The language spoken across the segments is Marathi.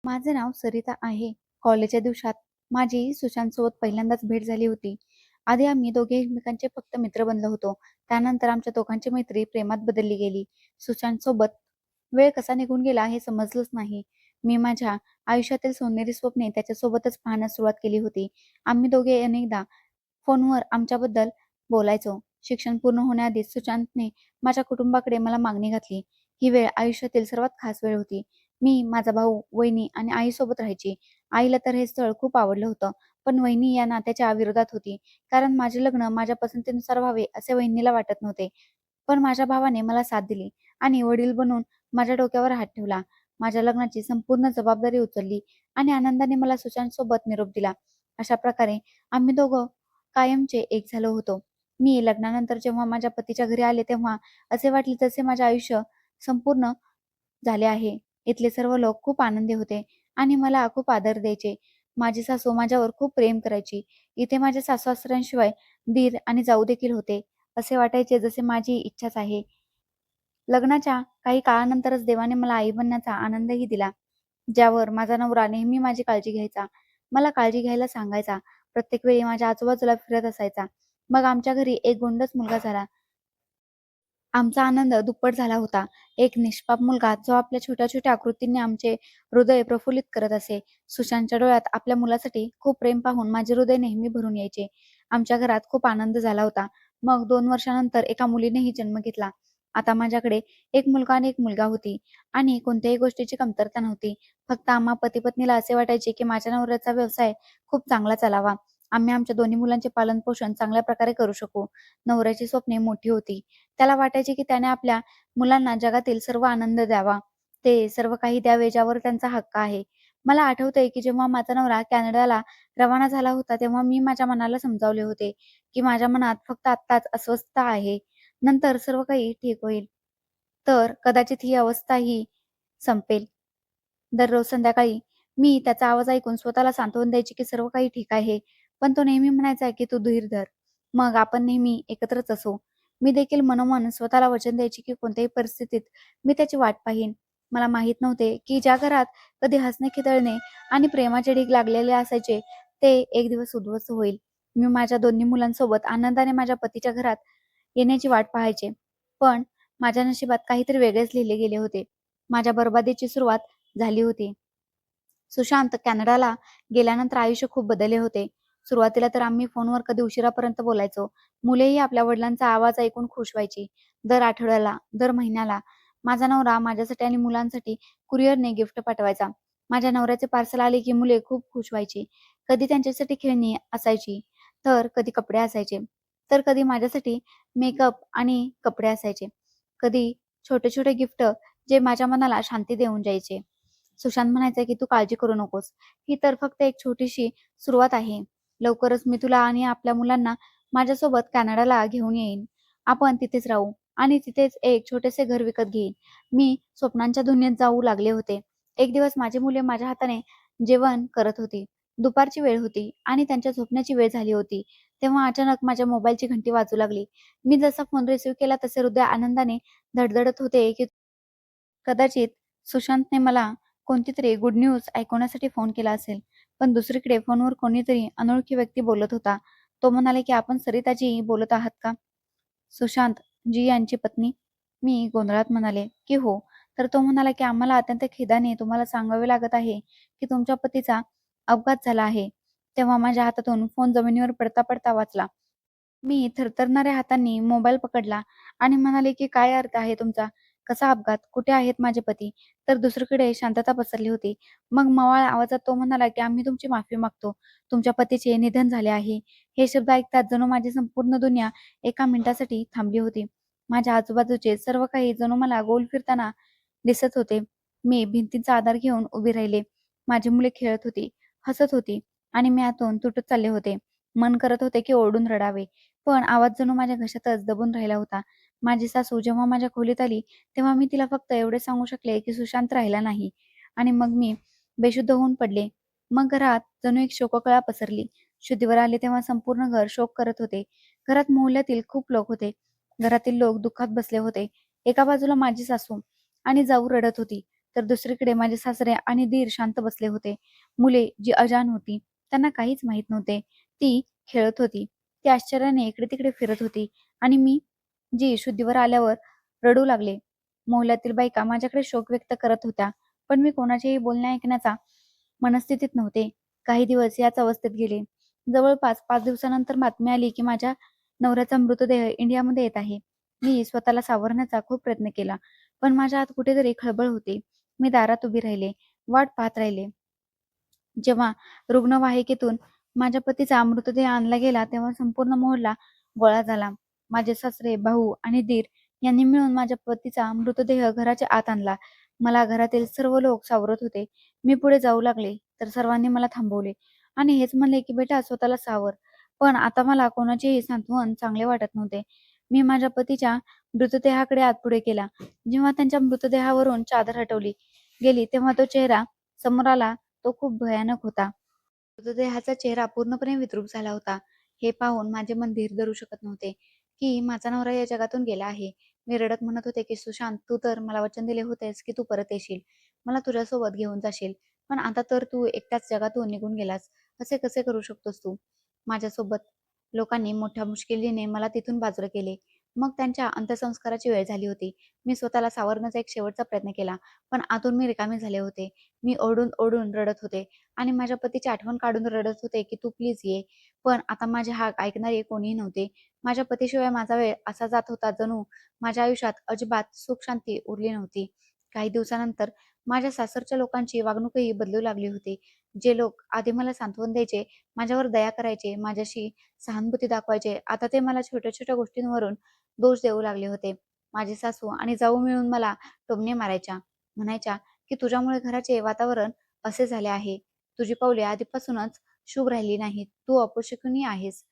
माझे नाव सरिता आहे. कॉलेजच्या दिवसात माझी सुशांतसोबत पहिल्यांदाच भेट झाली होती. आधी आम्ही दोघे एकमेकांचे फक्त मित्र बनलो होतो. त्यानंतर आमच्या दोघांची मैत्री प्रेमात बदलली गेली. सुशांतसोबत वेळ कसा निघून गेला हे समजलंच नाही. मी माझ्या आयुष्यातील सोनेरी स्वप्ने त्याच्यासोबतच पाहण्यास सुरुवात केली होती. आम्ही दोघे अनेकदा फोनवर आमच्याबद्दल बोलायचो. शिक्षण पूर्ण होण्याआधीच सुशांतने माझ्या कुटुंबाकडे मला मागणी घातली. ही वेळ आयुष्यातील सर्वात खास वेळ होती. मी, माझा भाऊ, वहिनी आणि आईसोबत राहायची. आईला तर हे स्थळ खूप आवडलं होतं, पण वहिनी या नात्याच्या विरोधात होती. कारण माझे लग्न माझ्या पसंतीनुसार व्हावे असे वहिनीला वाटत नव्हते. पण माझ्या भावाने मला साथ दिली आणि वडील बनून माझ्या डोक्यावर हात ठेवला. माझ्या लग्नाची संपूर्ण जबाबदारी उचलली आणि आनंदाने मला सुशांतसोबत निरोप दिला. अशा प्रकारे आम्ही दोघं कायमचे एक झालो होतो. मी लग्नानंतर जेव्हा माझ्या पतीच्या घरी आले तेव्हा असे वाटले जसे माझे आयुष्य संपूर्ण झाले आहे. इथले सर्व लोक खूप आनंदी होते आणि मला खूप आदर द्यायचे. माझी सासू माझ्यावर खूप प्रेम करायची. इथे माझ्या सासू-सासऱ्यांशिवाय दीर आणि जाऊ देखील होते. असे वाटायचे जसे माझी इच्छाच आहे. लग्नाच्या काही काळानंतरच देवाने मला आई बनण्याचा आनंदही दिला. ज्यावर माझा नवरा नेहमी माझी काळजी घ्यायचा. मला काळजी घ्यायला सांगायचा. प्रत्येक वेळी माझ्या आजूबाजूला फिरत असायचा. मग आमच्या घरी एक गोंडस मुलगा झाला. आमचा आनंद दुप्पट झाला होता. एक निष्पाप मुलगा जो आपल्या छोट्या-छोट्या आकृतींनी आमचे हृदय प्रफुल्लित करत असे. सुशांतच्या डोळ्यात आपल्या मुलासाठी खूप प्रेम पाहून माझे हृदय नेहमी भरून यायचे. आमच्या घरात खूप आनंद झाला होता. मग 2 वर्षानंतर एका मुलीनेही जन्म घेतला. आता माझ्याकडे एक मुलगा आणि एक मुलगा होती आणि कोणत्याही गोष्टीची कमतरता नव्हती. फक्त आम्हा पती-पत्नीला असे वाटायचे की माझ्या नवऱ्याचा व्यवसाय खूप चांगला चालावा. आम्ही आमच्या दोन्ही मुलांचे पालन-पोषण चांगल्या प्रकारे करू शकू. नवऱ्याची स्वप्ने मोठी होती. त्याला वाटायचे की त्याने आपल्या मुलांना जगातील सर्व आनंद द्यावा. ते सर्व काही द्यावे ज्यावर त्यांचा हक्क आहे. मला आठवतंय की जेव्हा माझा नवरा कॅनडाला रवाना झाला होता, तेव्हा मी माझ्या मनाला समजावले होते, की माझ्या मनात फक्त आत्ताच अस्वस्थता आहे. नंतर सर्व काही ठीक होईल. तर कदाचित ही अवस्थाही संपेल. दररोज संध्याकाळी मी त्याचा आवाज ऐकून स्वतःला सांत्वन द्यायचे की सर्व काही ठीक आहे. पण तो नेहमी म्हणायचा की "तू धीर धर. मग आपण नेहमी एकत्रच असू." मी देखील मनोमन स्वतःला वचन द्यायचे की कोणत्याही परिस्थितीत मी त्याची वाट पाहीन. मला माहीत नव्हते की ज्या घरात कधी हसणे, खिदळणे आणि प्रेमाचे ढीग लागलेले असायचे, ते एक दिवस उद्ध्वस्त होईल. मी माझ्या दोन्ही मुलांसोबत आनंदाने माझ्या पतीच्या घरात येण्याची वाट पाहायचे. पण माझ्या नशिबात काहीतरी वेगळेच लिहिले गेले होते. माझ्या बरबादीची सुरुवात झाली होती. सुशांत कॅनडाला गेल्यानंतर आयुष्य खूप बदलले होते. सुरुवातीला तर आम्ही फोनवर कधी उशिरापर्यंत बोलायचो. मुलेही आपल्या वडिलांचा आवाज ऐकून खुश व्हायची. दर आठवड्याला, दर महिन्याला माझा नवरा माझ्यासाठी आणि मुलांसाठी कुरिअरने गिफ्ट पाठवायचा. माझ्या नवऱ्याचे पार्सल आले की मुले खूप खुश व्हायची. कधी त्यांच्यासाठी खेळणी असायची, तर कधी कपडे असायचे, तर कधी माझ्यासाठी मेकअप आणि कपडे असायचे. कधी छोटे-छोटे गिफ्ट जे माझ्या मनाला शांती देऊन जायचे. सुशांत म्हणायचा की "तू काळजी करू नकोस. ही तर फक्त एक छोटीशी सुरुवात आहे. लवकरच मी तुला आणि आपल्या मुलांना माझ्यासोबत कॅनडाला घेऊन येईन. आपण तिथेच राहू आणि तिथेच एक छोटेसे घर विकत घेईन." मी स्वप्नांच्या दुनियेत जाऊ लागले होते. एक दिवस माझी मुले माझ्या हाताने जेवण करत होती. दुपारची वेळ होती आणि त्यांच्या झोपण्याची वेळ झाली होती. तेव्हा अचानक माझ्या मोबाईलची घंटी वाजू लागली. मी जसा फोन रिसीव्ह केला तसे हृदय आनंदाने धडधडत होते की कदाचित सुशांतने मला कोणतीतरी गुड न्यूज ऐकवण्यासाठी फोन केला असेल. पण दुसरीकडे फोनवर कोणीतरी अनोळखी व्यक्ती बोलत होता. तो म्हणाले की "आपण सरिताजी बोलत आहात का?" सुशांत जी यांची पत्नी? मी गोंधळात म्हणाले की "हो." तर तो म्हणाला की "आम्हाला अत्यंत खेदाने तुम्हाला सांगावे लागत आहे की तुमच्या पतीचा अपघात झाला आहे." तेव्हा माझ्या हातातून फोन जमिनीवर पडता-पडता वाचला. मी थरथरणाऱ्या हातांनी मोबाईल पकडला आणि म्हणाले की "काय अर्थ आहे तुमचा? कसा अपघात? कुठे आहेत माझे पती?" तर दुसरीकडे शांतता पसरली होती. मग मवाळ आवाजात तो म्हणाला की "आम्ही तुमची माफी मागतो. तुमच्या पतीचे निधन झाले आहे." हे शब्द ऐकताच जणू माझी संपूर्ण दुनिया एका मिनिटासाठी थांबली होती. माझ्या आजूबाजूचे सर्व काही जणू मला गोल फिरताना दिसत होते. मी भिंतींचा आधार घेऊन उभी राहिले. माझी मुले खेळत होती, हसत होती आणि मी आतून तुटत चालले होते. मन करत होते की ओरडून रडावे. पण आवाज जणू माझ्या घशातच दबून राहिला होता. माझी सासू जेव्हा माझ्या खोलीत आली, तेव्हा मी तिला फक्त एवढे सांगू शकले की सुशांत राहिला नाही आणि मग मी बेशुद्ध होऊन पडले. मग घरात जणू एक शोककळा पसरली. शुद्धीवर आले तेव्हा संपूर्ण घर शोक करत होते. घरात मोहल्ल्यातील खूप लोक होते. घरातील लोक दुःखात बसले होते. एका बाजूला माझी सासू आणि जाऊ रडत होती. तर दुसरीकडे माझे सासरे आणि दीर शांत बसले होते. मुले जी अजाण होती, त्यांना काहीच माहीत नव्हते. ती खेळत होती. ती आश्चर्याने इकडे-तिकडे फिरत होती आणि मी जी शुद्धीवर आल्यावर रडू लागले. मोहल्ल्यातील बायका माझ्याकडे शोक व्यक्त करत होत्या, पण मी कोणाचेही बोलणे ऐकण्याचा मनस्थितीत नव्हते. काही दिवस याच अवस्थेत गेले. जवळपास 5 दिवसानंतर बातमी आली की माझ्या नवऱ्याचा मृतदेह इंडियामध्ये येत आहे. मी स्वतःला सावरण्याचा खूप प्रयत्न केला, पण माझ्या आत कुठेतरी खळबळ होती. मी दारात उभी राहिले, वाट पाहत राहिले. जेव्हा रुग्णवाहिकेतून माझ्या पतीचा मृतदेह आणला गेला, तेव्हा संपूर्ण मोहल्ला गोळा झाला. माझे सासरे, भाऊ आणि दीर यांनी मिळून माझ्या पतीचा मृतदेह घराच्या आत आणला. मला घरातील सर्व लोक सावरत होते. मी पुढे जाऊ लागले, तर सर्वांनी मला थांबवले आणि हेच म्हणले की बेटा स्वतःला सावर. पण आता मला कोणाचेही सांत्वन चांगले वाटत नव्हते. मी माझ्या पतीच्या मृतदेहाकडे आत पुढे केला. जेव्हा त्यांच्या मृतदेहावरून चादर हटवली गेली, तेव्हा तो चेहरा समोर आला. तो खूप भयानक होता. मृतदेहाचा चेहरा पूर्णपणे विद्रूप झाला होता. हे पाहून माझे मन धीर धरू शकत नव्हते, की माझा नवरा या जगातून गेला आहे. मी रडत म्हणत होते, की सुशांत, तू तर मला वचन दिले होतेस, की तू परत येशील. मला तुझ्यासोबत घेऊन जाशील. पण आता तर तू एकटाच जगातून निघून गेलास. असे कसे करू शकतोस तू? माझ्यासोबत लोकांनी मोठ्या मुश्किलीने मला तिथून बाजूला केले. मग त्यांच्या अंत्यसंस्काराची वेळ झाली होती. मी स्वतःला सावरण्याचा एक शेवटचा प्रयत्न केला, पण आतून मी रिकामे झाले होते. मी ओरडून-ओरडून रडत होते. आणि माझ्या पतीची आठवण काढून रडत होते, की "तू प्लीज ये." पण आता माझे हाक ऐकणारे कोणीही नव्हते. माझ्या पतीशिवाय माझा वेळ असा जात होता, जणू माझ्या आयुष्यात अजिबात सुख-शांती उरली नव्हती. काही दिवसानंतर माझ्या सासरच्या लोकांची वागणूकही बदलू लागली होती. जे लोक आधी मला सांत्वन द्यायचे, माझ्यावर दया करायचे, माझ्याशी सहानुभूती दाखवायचे, आता ते मला छोट्या-छोट्या गोष्टींवरून दोष देऊ लागले होते. माझी सासू आणि जाऊ मिळून मला टोमणे मारायच्या. म्हणायच्या, की "तुझ्यामुळे घराचे वातावरण असे झाले आहे. तुझी पावले आधीपासूनच शुभ राहिली नाहीत. तू अपशकुनी आहेस.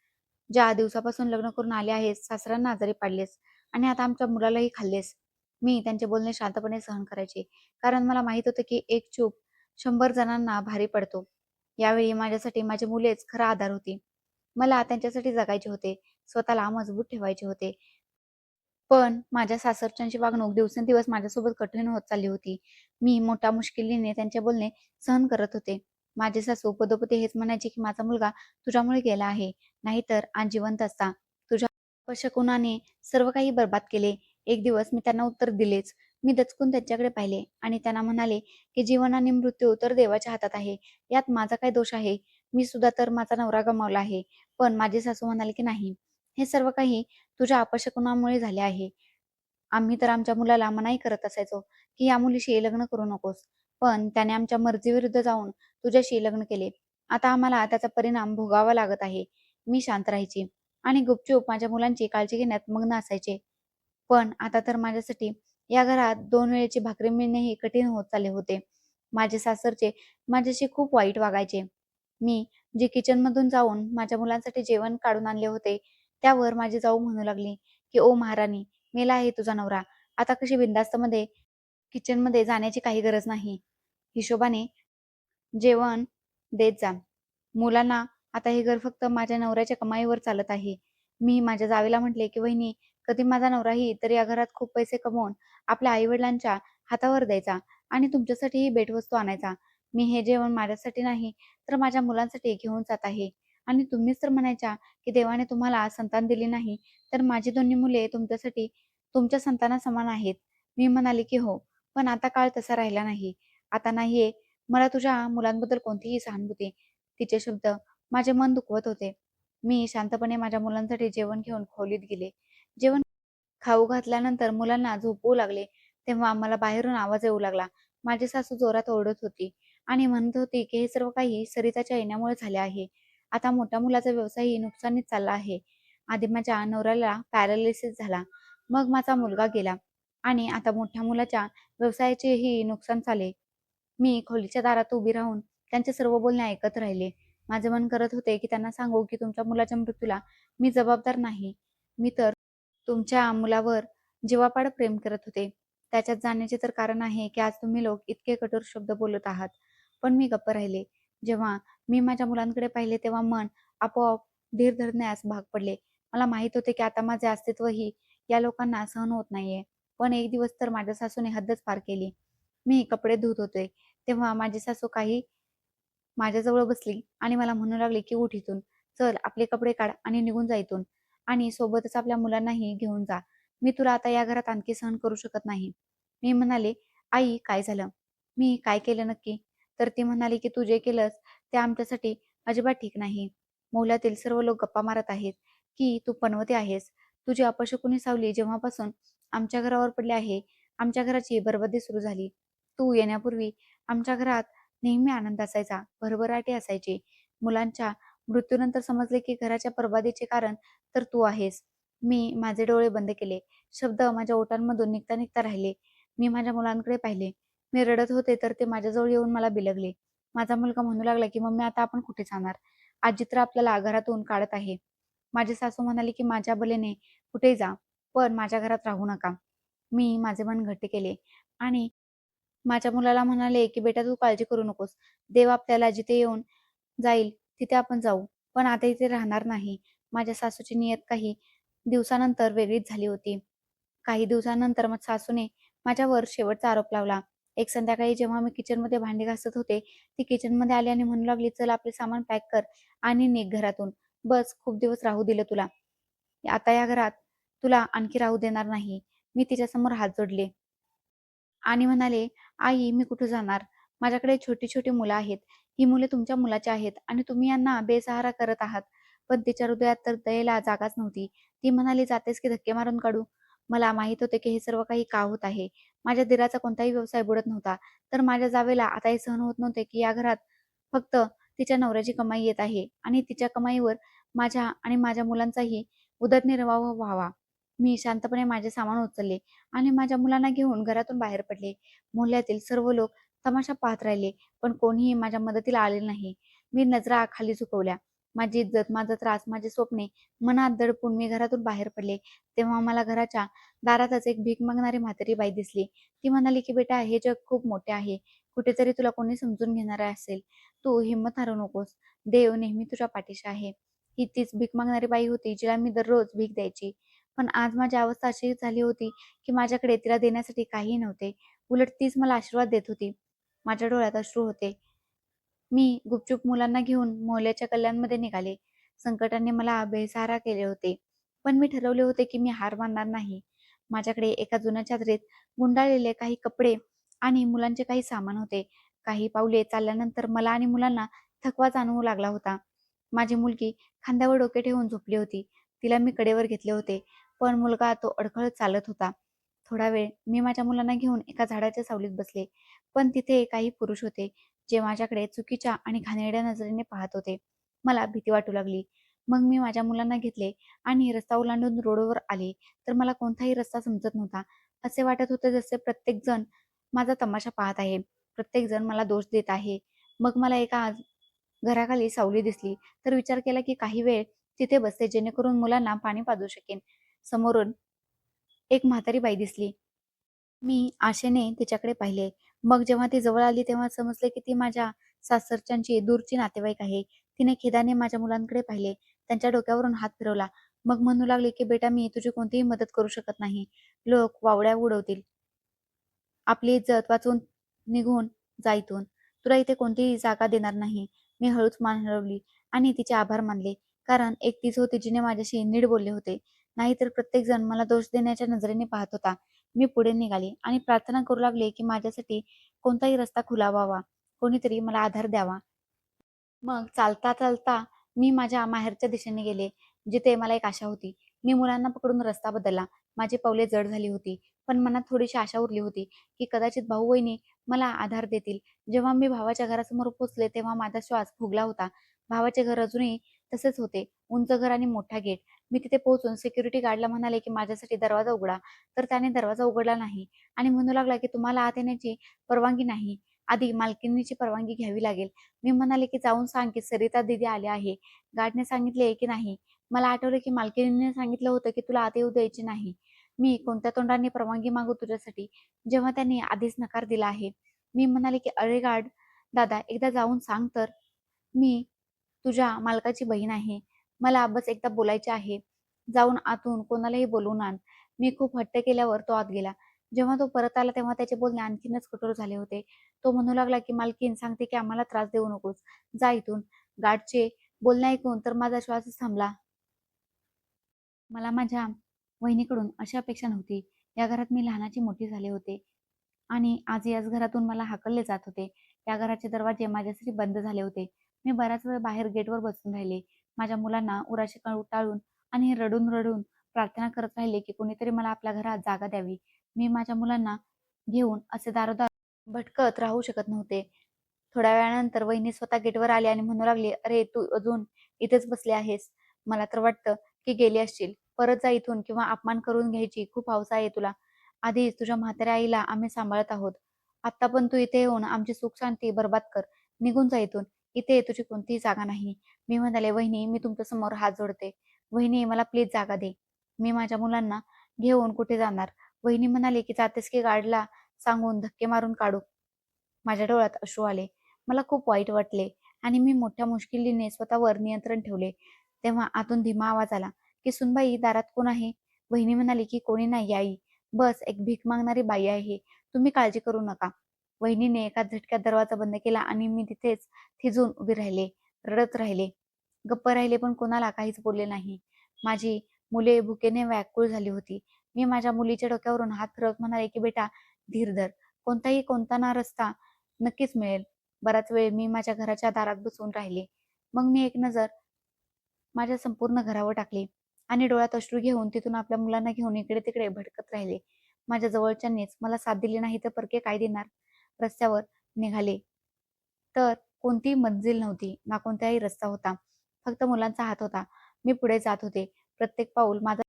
ज्या दिवसापासून लग्न करून आले आहेस, सासऱ्यांना आजारी पाडलेस आणि आता आमच्या मुलालाही खाल्लेस." मी त्यांचे बोलणे शांतपणे सहन करायचे, कारण मला माहित होतं की एक चूप 100 जणांना भारी पडतो. यावेळी माझ्यासाठी माझी मुलेच खरा आधार होती. मला त्यांच्यासाठी जगायचे होते, स्वतःला मजबूत ठेवायचे होते. पण माझ्या सासरच्यांची वागणूक दिवसेंदिवस माझ्यासोबत कठीण होत चालली होती. मी मोठ्या मुश्किलीने त्यांचे बोलणे सहन करत होते. माझे सासू पदोपदी हेच म्हणायचे, की "माझा मुलगा तुझ्यामुळे गेला आहे, नाहीतर आज जिवंत असता. तुझ्या अपशकुनाने सर्व काही बरबाद केले." एक दिवस मी त्यांना उत्तर दिलेच. मी दचकून त्यांच्याकडे पाहिले आणि त्यांना म्हणाले, की "जीवन आणि मृत्यू तर देवाच्या हातात आहे. यात माझा काय दोष आहे? मी सुद्धा तर माझा नवरा गमावला आहे." पण माझे सासू म्हणाले, की "नाही, हे सर्व काही तुझ्या अपशकुनामुळे झाले आहे. आम्ही तर आमच्या मुलाला मनाई करत असायचो, की या मुलीशी लग्न करू नकोस. पण त्याने आमच्या मर्जीविरुद्ध जाऊन तुझ्याशी लग्न केले. आता आम्हाला त्याचा परिणाम भोगावा लागत आहे." मी शांत राहायची आणि गुपचूप माझ्या मुलांची काळजी घेण्यात मग्न असायचे. पण आता तर माझ्यासाठी या घरात 2 वेळेची भाकरी मिळणेही कठीण होत चालले होते. माझे सासरचे माझ्याशी खूप वाईट वागायचे. मी जे किचनमधून जाऊन माझ्या मुलांसाठी जेवण काढून आणले होते, त्यावर माझी जाऊ म्हणू लागली, की "ओ महाराणी, मेला आहे तुझा नवरा. आता कशी बिनधास्तमध्ये किचनमध्ये जाण्याची काही गरज नाही. हिशोबाने जेवण देत जा. मुलांना आता हे घर फक्त माझ्या नवऱ्याच्या कमाईवर चालत आहे." मी माझ्या जावेला म्हटले, की "वहिनी, कधी माझा नवराही तर या घरात खूप पैसे कमवून आपल्या आई-वडिलांच्या हातावर द्यायचा आणि तुमच्यासाठीही भेटवस्तू आणायचा. मी हे जेवण माझ्यासाठी नाही, तर माझ्या मुलांसाठी घेऊन जात आहे. आणि तुम्हीच तर म्हणायच्या, की देवाने तुम्हाला संतान दिली नाही, तर माझी दोन्ही मुले तुमच्यासाठी तुमच्या संतानासमान आहेत." मी म्हणाले, की "हो, पण आता काळ तसा राहिला नाही. आता नाहीये मला तुझ्या मुलांबद्दल कोणतीही सहानुभूती." तिचे शब्द माझे मन दुखवत होते. मी शांतपणे माझ्या मुलांसाठी जेवण घेऊन खोलीत गेले. जेवण खाऊ घातल्यानंतर मुलांना झोपवू लागले, तेव्हा मला बाहेरून आवाज येऊ लागला. माझी सासू जोरात ओरडत होती आणि म्हणत होती, की हे सर्व काही सरिताच्या येण्यामुळे झाले आहे. आता मोठ्या मुलाचा व्यवसायही नुकसानीत चालला आहे. आधी माझ्या नवऱ्याला पॅरालिसिस झाला, मग माझा मुलगा गेला आणि आता मोठ्या मुलाच्या व्यवसायाचेही नुकसान झाले. मी खोलीच्या दारात उभी राहून त्यांचे सर्व बोलणे ऐकत राहिले. माझे मन करत होते, की त्यांना सांगू, की तुमच्या मुलाच्या मृत्यूला मी जबाबदार नाही. मी तर तुमच्या मुलावर जीवापाड प्रेम करत होते. त्याच्यात जाण्याचे तर कारण आहे, की आज तुम्ही लोक इतके कठोर शब्द बोलत आहात. पण मी गप्प राहिले. जेव्हा मी माझ्या मुलांकडे पाहिले, तेव्हा मन आपोआप धीर धरण्यास भाग पडले. मला माहीत होते, की आता माझे अस्तित्वही या लोकांना सहन होत नाहीये. पण एक दिवस तर माझ्या सासूने हद्दच पार केली. मी कपडे धुत होते, तेव्हा माझी सासू काही माझ्याजवळ बसली आणि मला म्हणू लागली, की "उठ इथून. चल आपले कपडे काढ आणि निघून जा इथून आणि सोबतच आपल्या मुलांनाही घेऊन जा. मी तुला आता या घरात आणखी सहन करू शकत नाही." मी म्हणाले, "आई काय झालं? मी काय केलं नक्की?" तर ती म्हणाली, की "तू जे केलंस ते आमच्यासाठी अजिबात ठीक नाही. मोहल्ल्यातील सर्व लोक गप्पा मारत आहेत, की तू पनवती आहेस. तुझी अपशकुनी सावली जेव्हापासून आमच्या घरावर पडली आहे, आमच्या घराची बरबादी सुरू झाली. तू येण्यापूर्वी आमच्या घरात नेहमी आनंद असायचा, भरभराटी असायची. मुलांच्या मृत्यूनंतर समजले की घराच्या बरबादीचे कारण तर तू आहेस. मी माझे डोळे बंद केले. शब्द माझ्या ओठांमधून निघता निघता राहिले. मी माझ्या मुलांकडे पाहिले. मी रडत होते तर ते माझ्याजवळ येऊन मला बिलगले. माझा मुलगा म्हणू लागला की "मम्मी आता आपण कुठे जाणार? आजी तर आपल्याला घरातून काढत आहे." माझी सासू म्हणाली की "माझ्या भलेने कुठेही जा, पण माझ्या घरात राहू नका." मी माझे मन घट्ट केले आणि माझ्या मुलाला म्हणाले, की "बेटा तू काळजी करू नकोस. देव आपल्याला जिथे येऊन जाईल तिथे आपण जाऊ. पण आता इथे राहणार नाही." माझ्या सासूची नियत काही दिवसानंतर वेगळीच झाली होती. काही दिवसानंतर मग सासूने माझ्यावर शेवटचा आरोप लावला. एक संध्याकाळी जेव्हा मी किचनमध्ये भांडी घासत होते, ती किचनमध्ये आली आणि म्हणू लागली, "चल आपले सामान पॅक कर आणि निघ घरातून. बस खूप दिवस राहू दिलं तुला. आता या घरात तुला आणखी राहू देणार नाही." मी तिच्यासमोर हात जोडले. आणि म्हणाले, "आई, मी कुठे जाणार? माझ्याकडे छोटी-छोटी मुलं आहेत. ही मुले तुमच्या मुलाची आहेत आणि तुम्ही यांना बेसहारा करत आहात." पण तिच्या हृदयात तर दयेला जागाच नव्हती. ती म्हणाली, "जातेस की धक्के मारून काढू?" मला माहीत होते की हे सर्व काही का होत आहे. माझ्या दिराचा कोणताही व्यवसाय बुडत नव्हता. तर माझ्या जावेला आता हे सहन होत नव्हते की या घरात फक्त तिच्या नवऱ्याची कमाई येत आहे आणि तिच्या कमाईवर माझ्या आणि माझ्या मुलांचाही उदरनिर्वाह व्हावा. मी शांतपणे माझे सामान उचलले आणि माझ्या मुलांना घेऊन घरातून बाहेर पडले. मोहल्ल्यातील सर्व लोक तमाशा पाहत राहिले, पण कोणीही माझ्या मदतीला आले नाही. मी नजरा खाली झुकवल्या. माझी इज्जत, माझा त्रास, माझी स्वप्ने मनात दडपून मी घरातून बाहेर पडले. तेव्हा मला घराच्या दारातच एक भीक मागणारी म्हातारी बाई दिसली. ती म्हणाली, की "बेटा, हे जग खूप मोठे आहे. कुठेतरी तुला कोणी समजून घेणारे असेल. तू हिंमत हारू नकोस. देव नेहमी तुझ्या पाठीशी आहे." ही तीच भीक मागणारी बाई होती, जिला मी दररोज भीक द्यायची. पण आज माझी अवस्था अशी झाली होती की माझ्याकडे तिला देण्यासाठी काहीही नव्हते. उलट तीच मला आशीर्वाद देत होती. माझ्या डोळ्यात अश्रू होते. मी गुपचूप मुलांना घेऊन मोहल्ल्याच्या गल्ल्यांमध्ये निघाले. संकटाने मला बेसहारा केले होते. पण मी ठरवले होते की मी हार मानणार नाही. माझ्याकडे एका जुन्या चादरीत गुंडाळलेले काही कपडे आणि मुलांचे काही सामान होते. काही पावले चालल्यानंतर मला आणि मुलांना थकवा जाणवू लागला होता. माझी मुलगी खांद्यावर डोके ठेवून झोपली होती. तिला मी कडेवर घेतले होते. पण मुलगा तो अडखळत चालत होता. थोडा वेळ मी माझ्या मुलांना घेऊन एका झाडाच्या सावलीत बसले. पण तिथे काही पुरुष होते, जे माझ्याकडे चुकीच्या आणि घाणेरड्या नजरेने पाहत होते. मला भीती वाटू लागली. मग मी माझ्या मुलांना घेतले आणि रस्ता ओलांडून रोडवर आले. तर मला कोणताही रस्ता समजत नव्हता. असे वाटत होते जसे प्रत्येकजण माझा तमाशा पाहत आहे. प्रत्येकजण मला दोष देत आहे. मग मला एका घराखाली सावली दिसली. तर विचार केला की काही वेळ तिथे बसते जेणेकरून मुलांना पाणी पाजू शकेन. समोरून एक म्हातारी बाई दिसली. मी आशेने तिच्याकडे पाहिले. मग जेव्हा ती जवळ आली तेव्हा समजले की ती माझ्या सासरच्यांची दूरची नातेवाईक आहे. तिने खेदाने माझ्या मुलांकडे पाहिले. त्यांच्या डोक्यावरून हात फिरवला. मग म्हणू लागली की "बेटा, मी तुझी कोणतीही मदत करू शकत नाही. लोक वावड्या उडवतील. आपली इज्जत वाचवून निघून जा इथून. तुला इथे कोणतीही जागा देणार नाही." मी हळूच मान हलवली आणि तिचे आभार मानले. कारण एक तीच होती जिने माझ्याशी नीट बोलले होते. नाहीतर प्रत्येकजण मला दोष देण्याच्या नजरेने पाहत होता. मी पुढे निघाले आणि प्रार्थना करू लागले की माझ्यासाठी कोणताही रस्ता खुला व्हावा. कोणीतरी मला आधार द्यावा. मग चालता चालता मी माझ्या माहेरच्या दिशेने गेले, जिथे मला एक आशा होती. मी मुलांना पकडून रस्ता बदलला. माझी पावले जड झाली होती, पण मनात थोडीशी आशा उरली होती, की कदाचित भाऊ-बहिणी मला आधार देतील. जेव्हा मी भावाच्या घरासमोर पोहोचले, तेव्हा माझा श्वास फुगला होता. भावाचे घर अजूनही तसेच होते. उंच घर आणि मोठा गेट. मी तिथे पोहोचून सिक्युरिटी गार्डला म्हणाले, की माझ्यासाठी दरवाजा उघडा. तर त्याने दरवाजा उघडला नाही आणि म्हणू लागला, की तुम्हाला आत येण्याची परवानगी नाही. आधी मालकिणीची परवानगी घ्यावी लागेल. मी म्हणाले, की "जाऊन सांग की सरिता दीदी आले आहे." गार्डने सांगितले की नाही. मला आठवले की मालकिणीने सांगितलं होतं की तुला आत येऊ द्यायची नाही. मी कोणत्या तोंडाने परवानगी मागू तुझ्यासाठी, जेव्हा त्यांनी आधीच नकार दिला आहे. मी म्हणाले की "अरे गार्ड दादा, एकदा जाऊन सांग तर. मी तुझ्या मालकाची बहीण आहे. मला बस एकदा बोलायचे आहे. जाऊन आतून कोणालाही बोलवून आण." मी खूप हट्ट केल्यावर तो आत गेला. जेव्हा तो परत आला तेव्हा त्याचे बोलणे आणखीनच कठोर झाले होते. तो म्हणू लागला की मालकीन सांगते की आम्हाला त्रास देऊ नकोस. जा इथून. गार्डचे बोलणे ऐकून तर माझा श्वासच थांबला. मला माझ्या वहिनीकडून अशी अपेक्षा नव्हती. या घरात मी लहानाची मोठी झाले होते आणि आज याच घरातून मला हाकलले जात होते. या घराचे दरवाजे माझ्यासाठी बंद झाले होते. मी बराच वेळ बाहेर गेटवर बसून राहिले. माझ्या मुलांना उराशी टाळून आणि रडून प्रार्थना करत राहिले की कोणीतरी मला आपल्या घरात जागा द्यावी. मी माझ्या मुलांना घेऊन असे दारोदार भटकत राहू शकत नव्हते. थोड्या वेळानंतर वहिनी स्वतः गेटवर आली आणि म्हणू लागली, "अरे, तू अजून इथेच बसली आहेस? मला तर वाटतं की गेली असशील. परत जा इथून किंवा अपमान करून घ्यायची खूप हौस आहे तुला. आधीच तुझ्या म्हाताऱ्या आईला आम्ही सांभाळत आहोत. आत्ता पण तू इथे येऊन आमची सुख-शांती बरबाद कर. निघून जा इथून. इथे तुझी कोणतीही जागा नाही." मी म्हणाले, "वहिनी, मी तुमच्यासमोर हात जोडते. वहिनी, मला प्लीज जागा दे. मी माझ्या मुलांना घेऊन कुठे जाणार?" वहिनी म्हणाली, की "जातेस की गार्डला सांगून धक्के मारून काढू." माझ्या डोळ्यात अश्रू आले. मला खूप वाईट वाटले आणि मी मोठ्या मुश्किलीने स्वतःवर नियंत्रण ठेवले. तेव्हा आतून धीमा आवाज आला, की "सुनबाई, दारात कोण आहे?" वहिनी म्हणाली, की "कोणी नाही आई. बस एक भीक मागणारी बाई आहे. तुम्ही काळजी करू नका." वहिनीने एका झटक्यात दरवाजा बंद केला आणि मी तिथेच थिजून उभी राहिले. रडत राहिले. गप्प राहिले पण कोणाला काहीच बोलले नाही. माझी मुले भुकेने व्याकुळ झाली होती. मी माझ्या मुलीच्या डोक्यावरून हात फिरवत म्हणाले, की "बेटा, धीर धर. कोणता ना रस्ता नक्कीच मिळेल." बराच वेळ मी माझ्या घराच्या दारात बसून राहिले. मग मी एक नजर माझ्या संपूर्ण घरावर टाकली आणि डोळ्यात अश्रू घेऊन तिथून आपल्या मुलांना घेऊन इकडे-तिकडे भटकत राहिले. माझ्या जवळच्यांनीच मला साथ दिली नाही तर परके काय देणार? रस्त्यावर निघाले तर कोणतीही मंजिल नव्हती, ना कोणताही रस्ता होता. फक्त मुलांचा हात होता. मी पुढे जात होते. प्रत्येक पाऊल माझा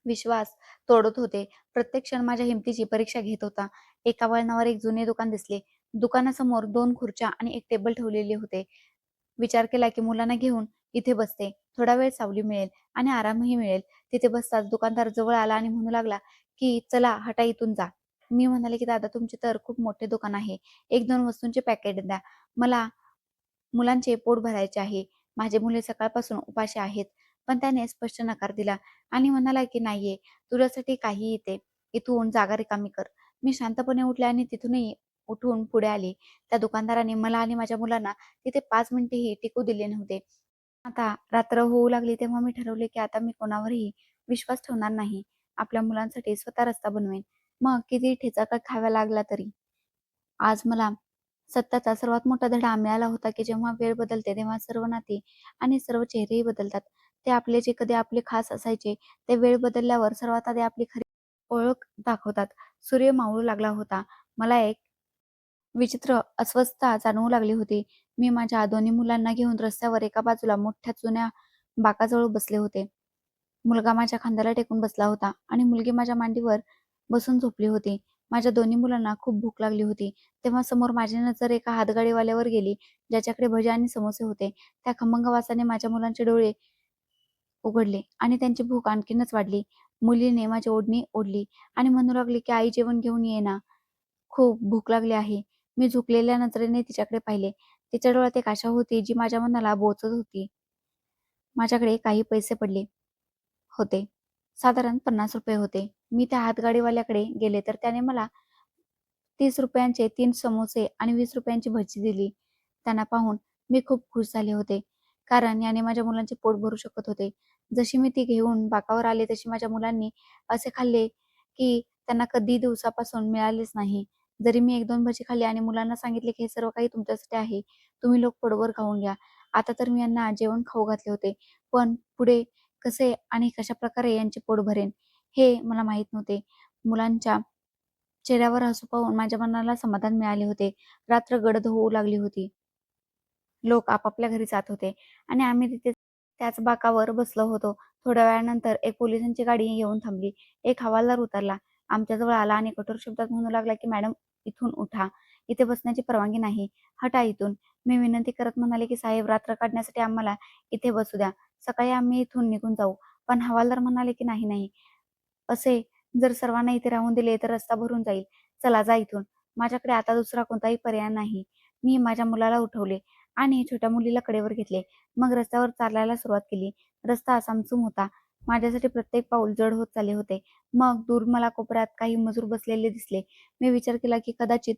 विश्वास तोडत होते. प्रत्येक क्षण माझ्या हिमतीची परीक्षा घेत होता. एका वळणावर एक जुने दुकान दिसले. दुकानासमोर 2 खुर्च्या आणि एक टेबल ठेवलेले होते. विचार केला की मुलांना घेऊन इथे बसते. थोडा वेळ सावली मिळेल आणि आरामही मिळेल. तिथे बसताच दुकानदार जवळ आला आणि म्हणू लागला, की "चला हटा इथून जा." मी म्हणाले, की "दादा, तुमचे तर खूप मोठे दुकान आहे. 1-2 वस्तूंचे पॅकेट द्या. मला मुलांचे पोट भरायचे आहे. माझे मुले सकाळपासून उपाशी आहेत." पण त्याने स्पष्ट नकार दिला आणि म्हणाला, की "नाहीये, तुझ्यासाठी काहीही येते. इथून जागा रिकामी कर." मी शांतपणे उठले आणि तिथूनही उठून पुढे आले. त्या दुकानदाराने मला आणि माझ्या मुलांना तिथे 5 मिनिटेही टिकू दिले नव्हते. आता रात्र होऊ लागली तेव्हा मी ठरवले, की आता मी कोणावरही विश्वास ठेवणार नाही. आपल्या मुलांसाठी स्वतः रस्ता बनवेन. मग किती ठेचा खावा लागला तरी. आज मला सत्याचा सर्वात मोठा धडा मिळाला होता, की जेव्हा वेळ बदलते तेव्हा सर्व नाती आणि सर्व चेहरेही बदलतात. ते आपले जे कधी आपले खास असायचे, ते वेळ बदलल्यावर सर्वात आधी आपली खरी ओळख दाखवतात. सूर्य मावळू लागला होता. मला एक विचित्र अस्वस्थता जाणवू लागली होती. मी माझ्या दोन्ही मुलांना घेऊन रस्त्यावर एका बाजूला मोठ्या जुन्या बाकाजवळ बसले होते. मुलगा माझ्या खांद्याला टेकून बसला होता आणि मुलगी माझ्या मांडीवर बसून झोपली होती. माझ्या दोन्ही मुलांना खूप भूक लागली होती. तेव्हा समोर माझी नजर एका हातगाडीवाल्यावर गेली, ज्याच्याकडे भजे आणि समोसे होते. त्या खमंग वासाने माझ्या मुलांचे डोळे उघडले आणि त्यांची भूक आणखीनच वाढली. मुलीने माझी ओढणी ओढली आणि म्हणू लागली, की "आई, जेवण घेऊन ये ना. खूप भूक लागली आहे." मी झुकलेल्या नजरेने तिच्याकडे पाहिले. तिच्या डोळ्यात एक आशा होती, जी माझ्या मनाला बोचत होती. माझ्याकडे काही पैसे पडले होते. साधारण ₹50 होते. मी त्या हातगाडीवाल्याकडे गेले, तर त्याने मला ₹30 3 समोसे आणि ₹20 भजी दिली. त्यांना पाहून मी खूप खुश झाले होते, कारण याने माझ्या मुलांचे पोट भरू शकत होते. जशी मी ती घेऊन बाकावर आले, तशी माझ्या मुलांनी असे खाल्ले, की त्यांना कधी दिवसापासून मिळालेच नाही. जरी मी 1-2 भजी खाल्ली आणि मुलांना सांगितले, की "हे सर्व काही तुमच्यासाठी आहे. तुम्ही लोक पोटभर खाऊन घ्या." आता तर मी यांना जेवण खाऊ घातले होते, पण पुढे कसे आणि कशाप्रकारे यांचे पोट भरेन, हे मला माहीत नव्हते. मुलांच्या चेहऱ्यावर हसू पाहून माझ्या मनाला समाधान मिळाले होते. रात्र गडद होऊ लागली होती. लोक आपापल्या घरी जात होते आणि आम्ही तिथे त्याच बाकावर बसलो होतो. थोड्या वेळानंतर एक पोलिसांची गाडी येऊन थांबली. एक हवालदार उतरला, आमच्याजवळ आला आणि कठोर शब्दात म्हणू लागला, की "मॅडम, इथून उठा. इथे बसण्याची परवानगी नाही. हटा इथून." मी विनंती करत म्हणाले, की "साहेब, रात्र काढण्यासाठी आम्हाला इथे बसू द्या. सकाळी आम्ही इथून निघून जाऊ." पण हवालदार म्हणाले, की " नाही. असे जर सर्वांना इथे राहून दिले तर रस्ता भरून जाईल. चला, जा इथून." माझ्याकडे आता दुसरा कोणताही पर्याय नाही. मी माझ्या मुलाला उठवले आणि छोट्या मुलीला कडेवर घेतले. मग रस्त्यावर चालायला सुरुवात केली. रस्ता सामसूम होता. माझ्यासाठी प्रत्येक पाऊल जड होत चालले होते. मग दूर मला कोपऱ्यात काही मजूर बसलेले दिसले. मी विचार केला की कदाचित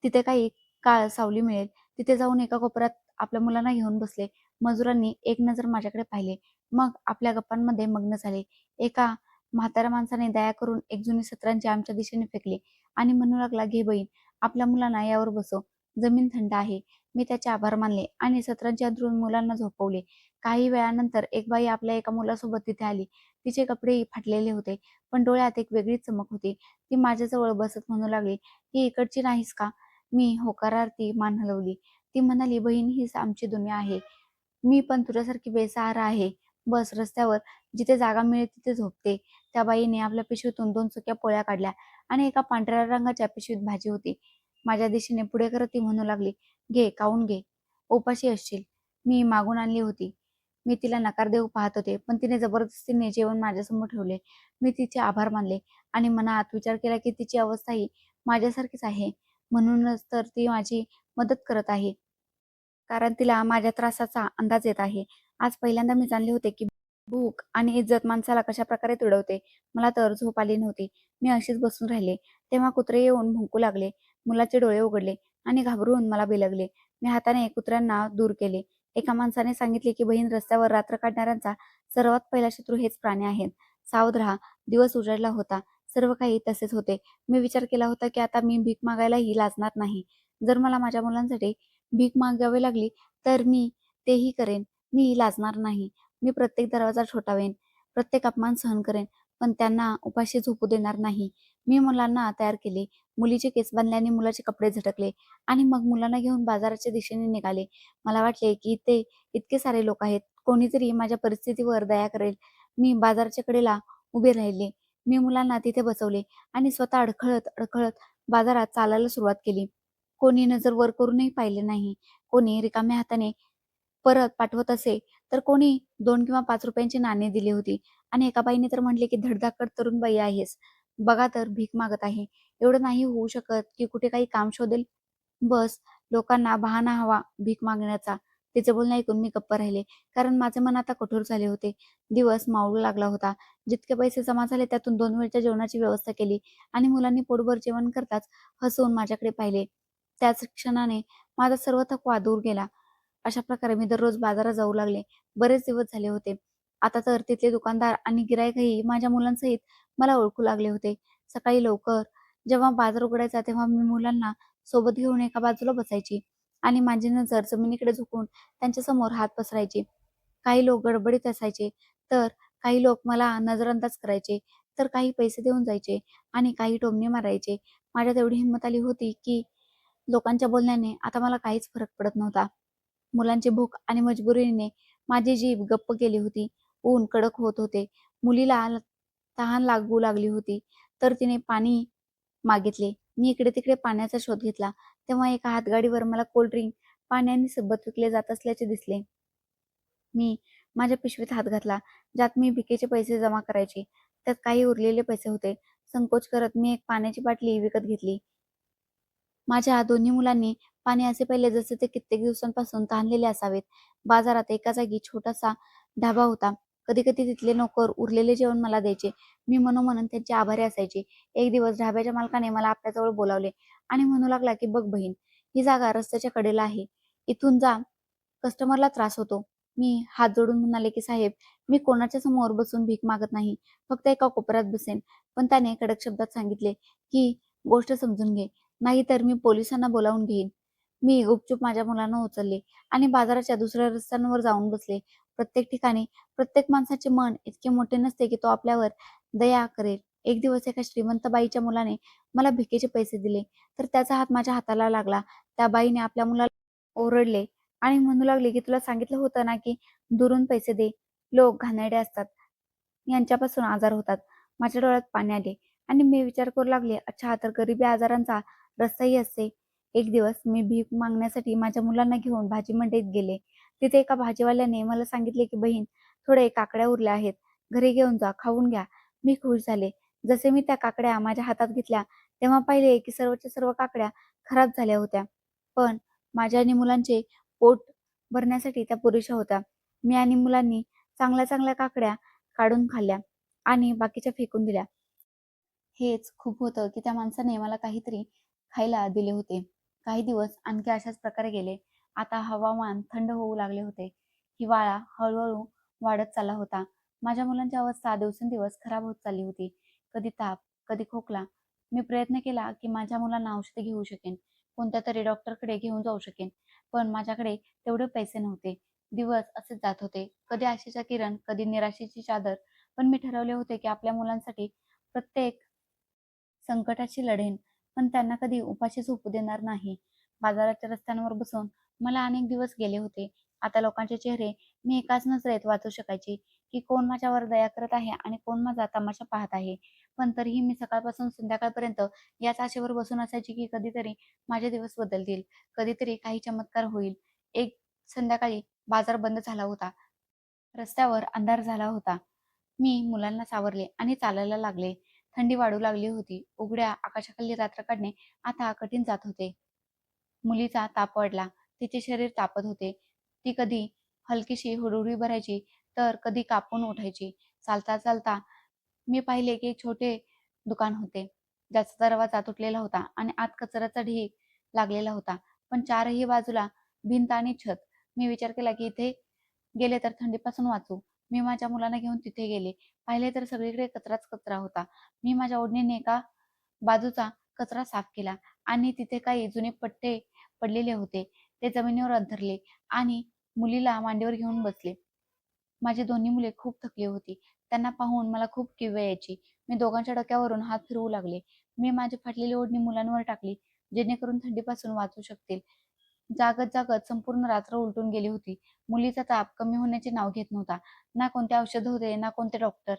तिथे काही काळ सावली मिळेल. तिथे जाऊन एका कोपऱ्यात आपल्या मुलांना घेऊन बसले. मजुरांनी एक नजर माझ्याकडे पाहिले. मग आपल्या गप्पांमध्ये मग्न झाले. एका म्हाताऱ्या माणसाने दया करून एक जुनी सतरंजी आमच्या दिशेने फेकली आणि म्हणू लागला, "घे बहीण, आपल्या मुलांना यावर बसव. जमीन थंड आहे." मी त्याचे आभार मानले आणि सतरंजी अंथरून मुलांना झोपवले. काही वेळानंतर एक बाई आपल्या एका मुलासोबत तिथे आली. तिचे कपडेही फाटलेले होते, पण डोळ्यात एक वेगळीच चमक होती. ती माझ्याजवळ बसत म्हणू लागली, "ही इकडची नाहीस का?" मी होकारार्थी मान हलवली. ती म्हणाली, "बहीण, हीच आमची दुनिया आहे. मी पण तुझ्यासारखी बेसहारा आहे. बस रस्त्यावर जिथे जागा मिळेल तिथे झोपते." त्या बाईने आपल्या पिशवीतून 2 सुक्या पोळ्या काढल्या आणि एका पांढऱ्या रंगाच्या पिशवीत भाजी होती. माझ्या दिशेने पुढे करत ती म्हणू लागली, "घे, खाऊन घे. उपाशी असशील." मी मागून आणली होती. मी तिला नकार देऊ पाहत होते, पण तिने जबरदस्तीने जेवण माझ्यासमोर ठेवले. मी तिचे आभार मानले आणि मनात विचार केला की तिची अवस्थाही माझ्यासारखीच आहे. म्हणूनच तर ती माझी मदत करत आहे. कारण तिला माझ्या त्रासाचा अंदाज येत आहे. आज पहिल्यांदा मी जाणले होते की भूक आणि इज्जत माणसाला कशाप्रकारे तुडवते. मला तर झोप आली नव्हती. मी अशीच बसून राहिले. तेव्हा कुत्रे येऊन भुंकू लागले. मुलाचे डोळे उघडले आणि घाबरून मला बिलगले. मी हाताने कुत्र्यांना दूर केले. एका माणसाने सांगितले की बहीण, रस्त्यावर रात्र काढणाऱ्यांचा सर्वात पहिला शत्रू हेच प्राणी आहेत. सावध राहा. दिवस उजाडला होता. सर्व काही तसेच होते. मी विचार केला होता की आता मी भीक मागायलाही लाजणार नाही. जर मला माझ्या मुलांसाठी भीक मागावी लागली तर मी तेही करेन. मी लाजणार नाही. मी प्रत्येक दरवाजा ठोठावेन, प्रत्येक अपमान सहन करेन, पण त्यांना उपाशी झोपू देणार नाही. मी मुलांना तयार केले. मुलीचे केस बांधल्याने मुलाचे कपडे झटकले आणि मग मुलांना घेऊन बाजाराच्या दिशेने निघाले. मला वाटले की इथे इतके सारे लोक आहेत, कोणीतरी माझ्या परिस्थितीवर दया करेल. मी बाजाराच्या कडेला उभे राहिले. मी मुलांना तिथे बसवले आणि स्वतः अडखळत अडखळत बाजारात चालायला सुरुवात केली. कोणी नजर वर करूनही पाहिले नाही. कोणी रिकाम्या हाताने परत पाठवत असे, तर कोणी 2 किंवा 5 रुपयांची नाणी दिली होती आणि एका बाईने तर म्हटले की "धडधाकट तरुण बाई आहेस. बघा तर भीक मागत आहे. एवढं नाही होऊ शकत की कुठे काही काम शोधेल?" बस लोकांना बहाणा हवा भीक मागण्याचा. तिचे बोलणे ऐकून मी गप्प राहिले. कारण माझे मन आता कठोर झाले होते. दिवस मावळू लागला होता. जितके पैसे जमा झाले त्यातून 2 वेळच्या जेवणाची व्यवस्था केली आणि मुलांनी पोटभर जेवण करताच हसून माझ्याकडे पाहिले. त्याच क्षणाने माझा सर्व थकवा दूर गेला. अशा प्रकारे मी दररोज बाजारात जाऊ लागले. बरेच दिवस झाले होते. आता तर तिथले दुकानदार आणि गिराईकही माझ्या मुलांसहित मला ओळखू लागले होते. सकाळी लवकर जेव्हा बाजार उघडायचा तेव्हा मी मुलांना सोबत घेऊन एका बाजूला बसायची आणि माझी नजर जमिनीकडे झुकून त्यांच्यासमोर हात पसरायची. काही लोक गडबडीत असायचे, तर काही लोक मला नजरअंदाज करायचे, तर काही पैसे देऊन जायचे आणि काही टोमणे मारायचे. माझ्यात एवढी हिंमत आली होती की लोकांच्या बोलण्याने आता मला काहीच फरक पडत नव्हता. मुलांची भूक आणि मजबुरीने माझी जीभ गप्प केली होती. ऊन कडक होत होते. मुलीला तहान लागू लागली होती, तर तिने पाणी मागितले. मी इकडे-तिकडे पाण्याचा शोध घेतला. तेव्हा एका हातगाडीवर मला कोल्ड ड्रिंक पाण्याने सरबत विकले जात असल्याचे दिसले. मी माझ्या पिशवीत हात घातला, ज्यात मी भिकेचे पैसे जमा करायचे. त्यात काही उरलेले पैसे होते. संकोच करत मी एक पाण्याची बाटली विकत घेतली. माझ्या दोन्ही मुलांनी पाणी असे पाहिले जसे ते कित्येक दिवसांपासून तहानलेले असावेत. बाजारात एका जागी छोटासा ढाबा होता. कधी-कधी तिथले नोकर उरलेले जेवण मला द्यायचे. मी मनोमन त्यांचे आभारी असायचे. एक दिवस ढाब्याच्या मालकाने मला आपल्याजवळ बोलावले आणि म्हणू लागला, की "बघ बहीण, ही जागा रस्त्याच्या कडेला आहे. इथून जा. कस्टमरला त्रास होतो." मी हात जोडून म्हणाले, की "साहेब, मी कोणाच्या समोर बसून भीक मागत नाही. फक्त एका कोपऱ्यात बसेन." पण त्याने कडक शब्दात सांगितले, की "गोष्ट समजून घे. नाहीतर मी पोलिसांना बोलावून घेईन." मी गुपचूप माझ्या मुलांना उचलले आणि बाजाराच्या दुसऱ्या रस्त्यांवर जाऊन बसले. प्रत्येक ठिकाणी प्रत्येक माणसाचे मन इतके मोठे नसते की तो आपल्यावर दया करेल. एक दिवस एका श्रीमंत बाईच्या मुलाने मला भिकेचे पैसे दिले, तर त्याचा हात माझ्या हाताला लागला. त्या बाईने आपल्या मुलाला ओरडले आणि म्हणू लागले, की "तुला सांगितलं होतं ना, की दुरून पैसे दे. लोक घाणेरडे असतात. यांच्यापासून आजार होतात." माझ्या डोळ्यात पाणी आले आणि मी विचार करू लागले, अच्छा, तर गरिबी आजारांचा रस्ताही असते. एक दिवस मी भीक मागण्यासाठी माझ्या मुलांना घेऊन भाजी मंडईत गेले. तिथे एका भाजीवाल्याने मला सांगितले, की "बहीण, थोडे काकड्या उरल्या आहेत. घरी घेऊन जा, खाऊन घ्या." मी खुश झाले. जसे मी त्या काकड्या माझ्या हातात घेतल्या, तेव्हा पाहिले, की सर्वच्या सर्व काकड्या खराब झाल्या होत्या. पण माझ्या आणि मुलांचे पोट भरण्यासाठी त्या पुरेशा होत्या. मी आणि मुलांनी चांगल्या चांगल्या काकड्या काढून खाल्ल्या आणि बाकीच्या फेकून दिल्या. हेच खूप होतं की त्या माणसाने मला काहीतरी खायला दिले होते. काही दिवस आणखी अशाच प्रकारे गेले. आता हवामान थंड होऊ लागले होते. हिवाळा हळूहळू वाढत चालला होता. माझ्या मुलांची अवस्था दिवसेंदिवस खराब होत चालली होती. कधी ताप, कधी खोकला. मी प्रयत्न केला की माझ्या मुलांना औषधे घेऊ शकेन, कोणत्यातरी डॉक्टरकडे घेऊन जाऊ शकेन. पण माझ्याकडे तेवढे पैसे नव्हते. दिवस असेच जात होते. कधी आशेचा किरण, कधी निराशेची चादर. पण मी ठरवले होते की आपल्या मुलांसाठी प्रत्येक संकटाशी लढेन, पण त्यांना कधी उपाशी झोपू देणार नाही. बाजाराच्या रस्त्यांवर बसून मला अनेक दिवस गेले होते. आता लोकांचे चेहरे मी एकाच नजरेत वाचू शकायची, की कोण माझ्यावर दया करत आहे आणि कोण माझा तमाशा पाहत आहे. पण तरीही मी सकाळपासून संध्याकाळपर्यंत याच आशेवर बसून असायची, की कधीतरी माझे दिवस बदलतील, कधीतरी काही चमत्कार होईल. एक संध्याकाळी बाजार बंद झाला होता. रस्त्यावर अंधार झाला होता. मी मुलांना सावरले आणि चालायला लागले. थंडी वाढू लागली होती. उघड्या आकाशाखाली रात्र काढणे आता कठीण जात होते. मुलीचा ताप वाढला. तिचे शरीर तापत होते. ती कधी हलकीशी हुडहुडी भरायची, तर कधी कापून उठायची. चालता चालता मी पाहिले की एक छोटे दुकान होते, ज्याचा दरवाजा तुटलेला होता आणि आत कचऱ्याचा ढीग लागलेला होता. पण चारही बाजूला भिंत आणि छत. मी विचार केला की इथे गेले तर थंडीपासून वाचू. मी माझ्या मुलांना घेऊन तिथे गेले. पाहिले तर सगळीकडे कचराच कचरा होता. मी माझ्या ओढणीने एका बाजूचा कचरा साफ केला आणि तिथे काही जुने पट्टे पडलेले होते. ते जमिनीवर अंथरले आणि मुलीला मांडीवर घेऊन बसले. माझी दोन्ही मुले खूप थकली होती. त्यांना पाहून मला खूप किव यायची. मी दोघांच्या डोक्यावरून हात फिरवू लागले. मी माझी फाटलेली ओढणी मुलांवर टाकली, जेणेकरून थंडीपासून वाचू शकतील. जागत जागत संपूर्ण रात्र उलटून गेली होती. मुलीचा ताप कमी होण्याचे नाव घेत नव्हता. ना कोणते औषध होते, ना कोणते डॉक्टर.